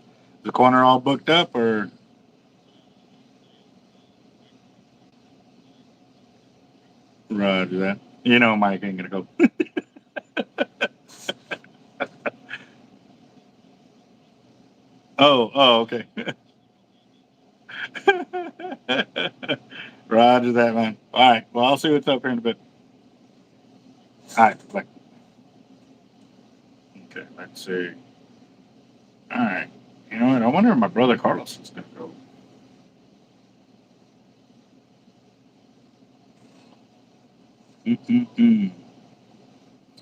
The corner all booked up, or Roger that. You know, Mike ain't gonna go. Oh, okay. Roger that, man. All right. Well, I'll see what's up here in a bit. All right. Bye. Okay. Let's see. All right. You know what? I wonder if my brother Carlos is gonna go. Mm-mm-mm.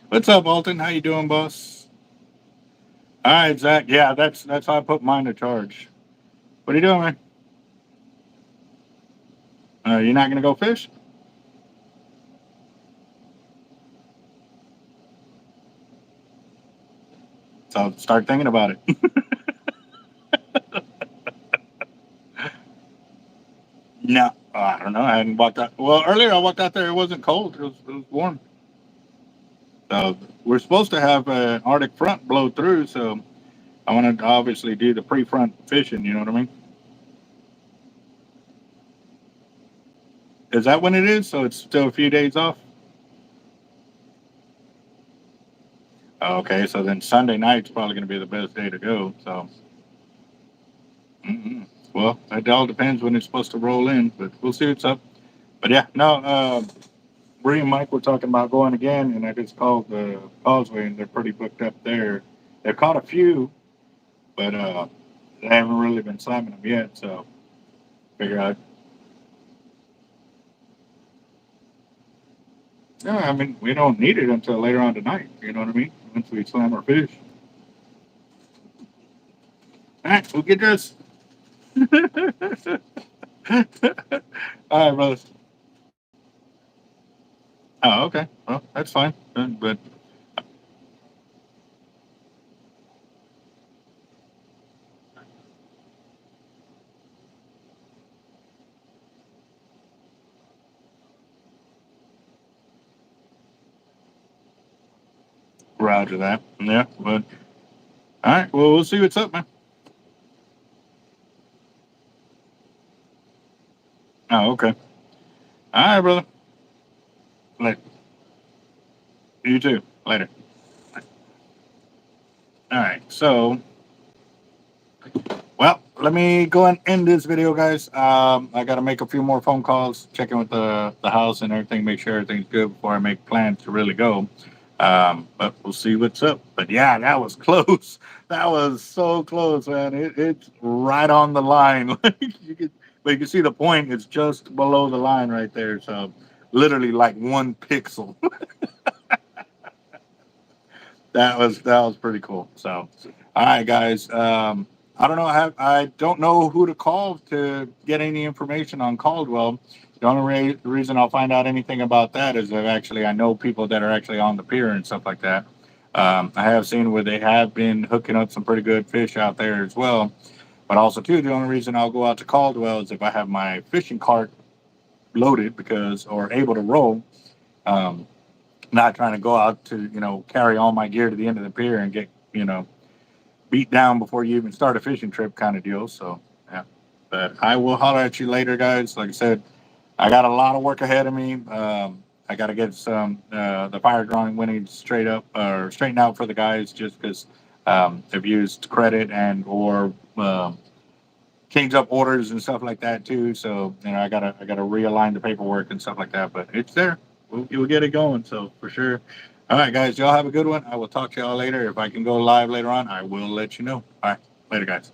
What's up, Alton? How you doing, boss? All right, Zach. Yeah, that's how I put mine to charge. What are you doing, man? You're not gonna go fish? So start thinking about it. No, I don't know. I hadn't walked out. Well, earlier I walked out there. It wasn't cold. It was warm. So we're supposed to have an Arctic front blow through. So I want to obviously do the pre-front fishing. You know what I mean? Is that when it is? So it's still a few days off. Okay, so then Sunday night's probably going to be the best day to go. So, well, it all depends when it's supposed to roll in, but we'll see what's up. But yeah, no. Bree and Mike were talking about going again, and I just called the Causeway, and they're pretty booked up there. They've caught a few, but they haven't really been slamming them yet. So figure out. Yeah, I mean, we don't need it until later on tonight. You know what I mean? Once we slam our fish. All right, we'll get this. All right, brothers. Oh, okay. Well, that's fine. But roger that. Yeah, but all right. Well, we'll see what's up, man. Oh, okay. All right, brother. Later. You too. Later. All right. So, well, let me go and end this video, guys. I got to make a few more phone calls, check in with the house and everything, make sure everything's good before I make plans to really go. But we'll see what's up. But yeah, that was close. That was so close, man. It's right on the line. Like but you can see the point. It's just below the line right there. So literally like 1 pixel. That was pretty cool. So, all right, guys. I don't know. I don't know who to call to get any information on Caldwell. The only reason I'll find out anything about that is that actually I know people that are actually on the pier and stuff like that. I have seen where they have been hooking up some pretty good fish out there as well. But also, too, the only reason I'll go out to Caldwell is if I have my fishing cart loaded or able to roll. Um, Not trying to go out to, carry all my gear to the end of the pier and get, beat down before you even start a fishing trip kind of deal. So, yeah. But I will holler at you later, guys. Like I said, I got a lot of work ahead of me. I got to get the fire drawing winnings straightened out for the guys just because they've used credit and or change up orders and stuff like that too. So I gotta realign the paperwork and stuff like that. But it's there. We'll get it going. So for sure. All right, guys. Y'all have a good one. I will talk to y'all later. If I can go live later on, I will let you know. All right, later, guys.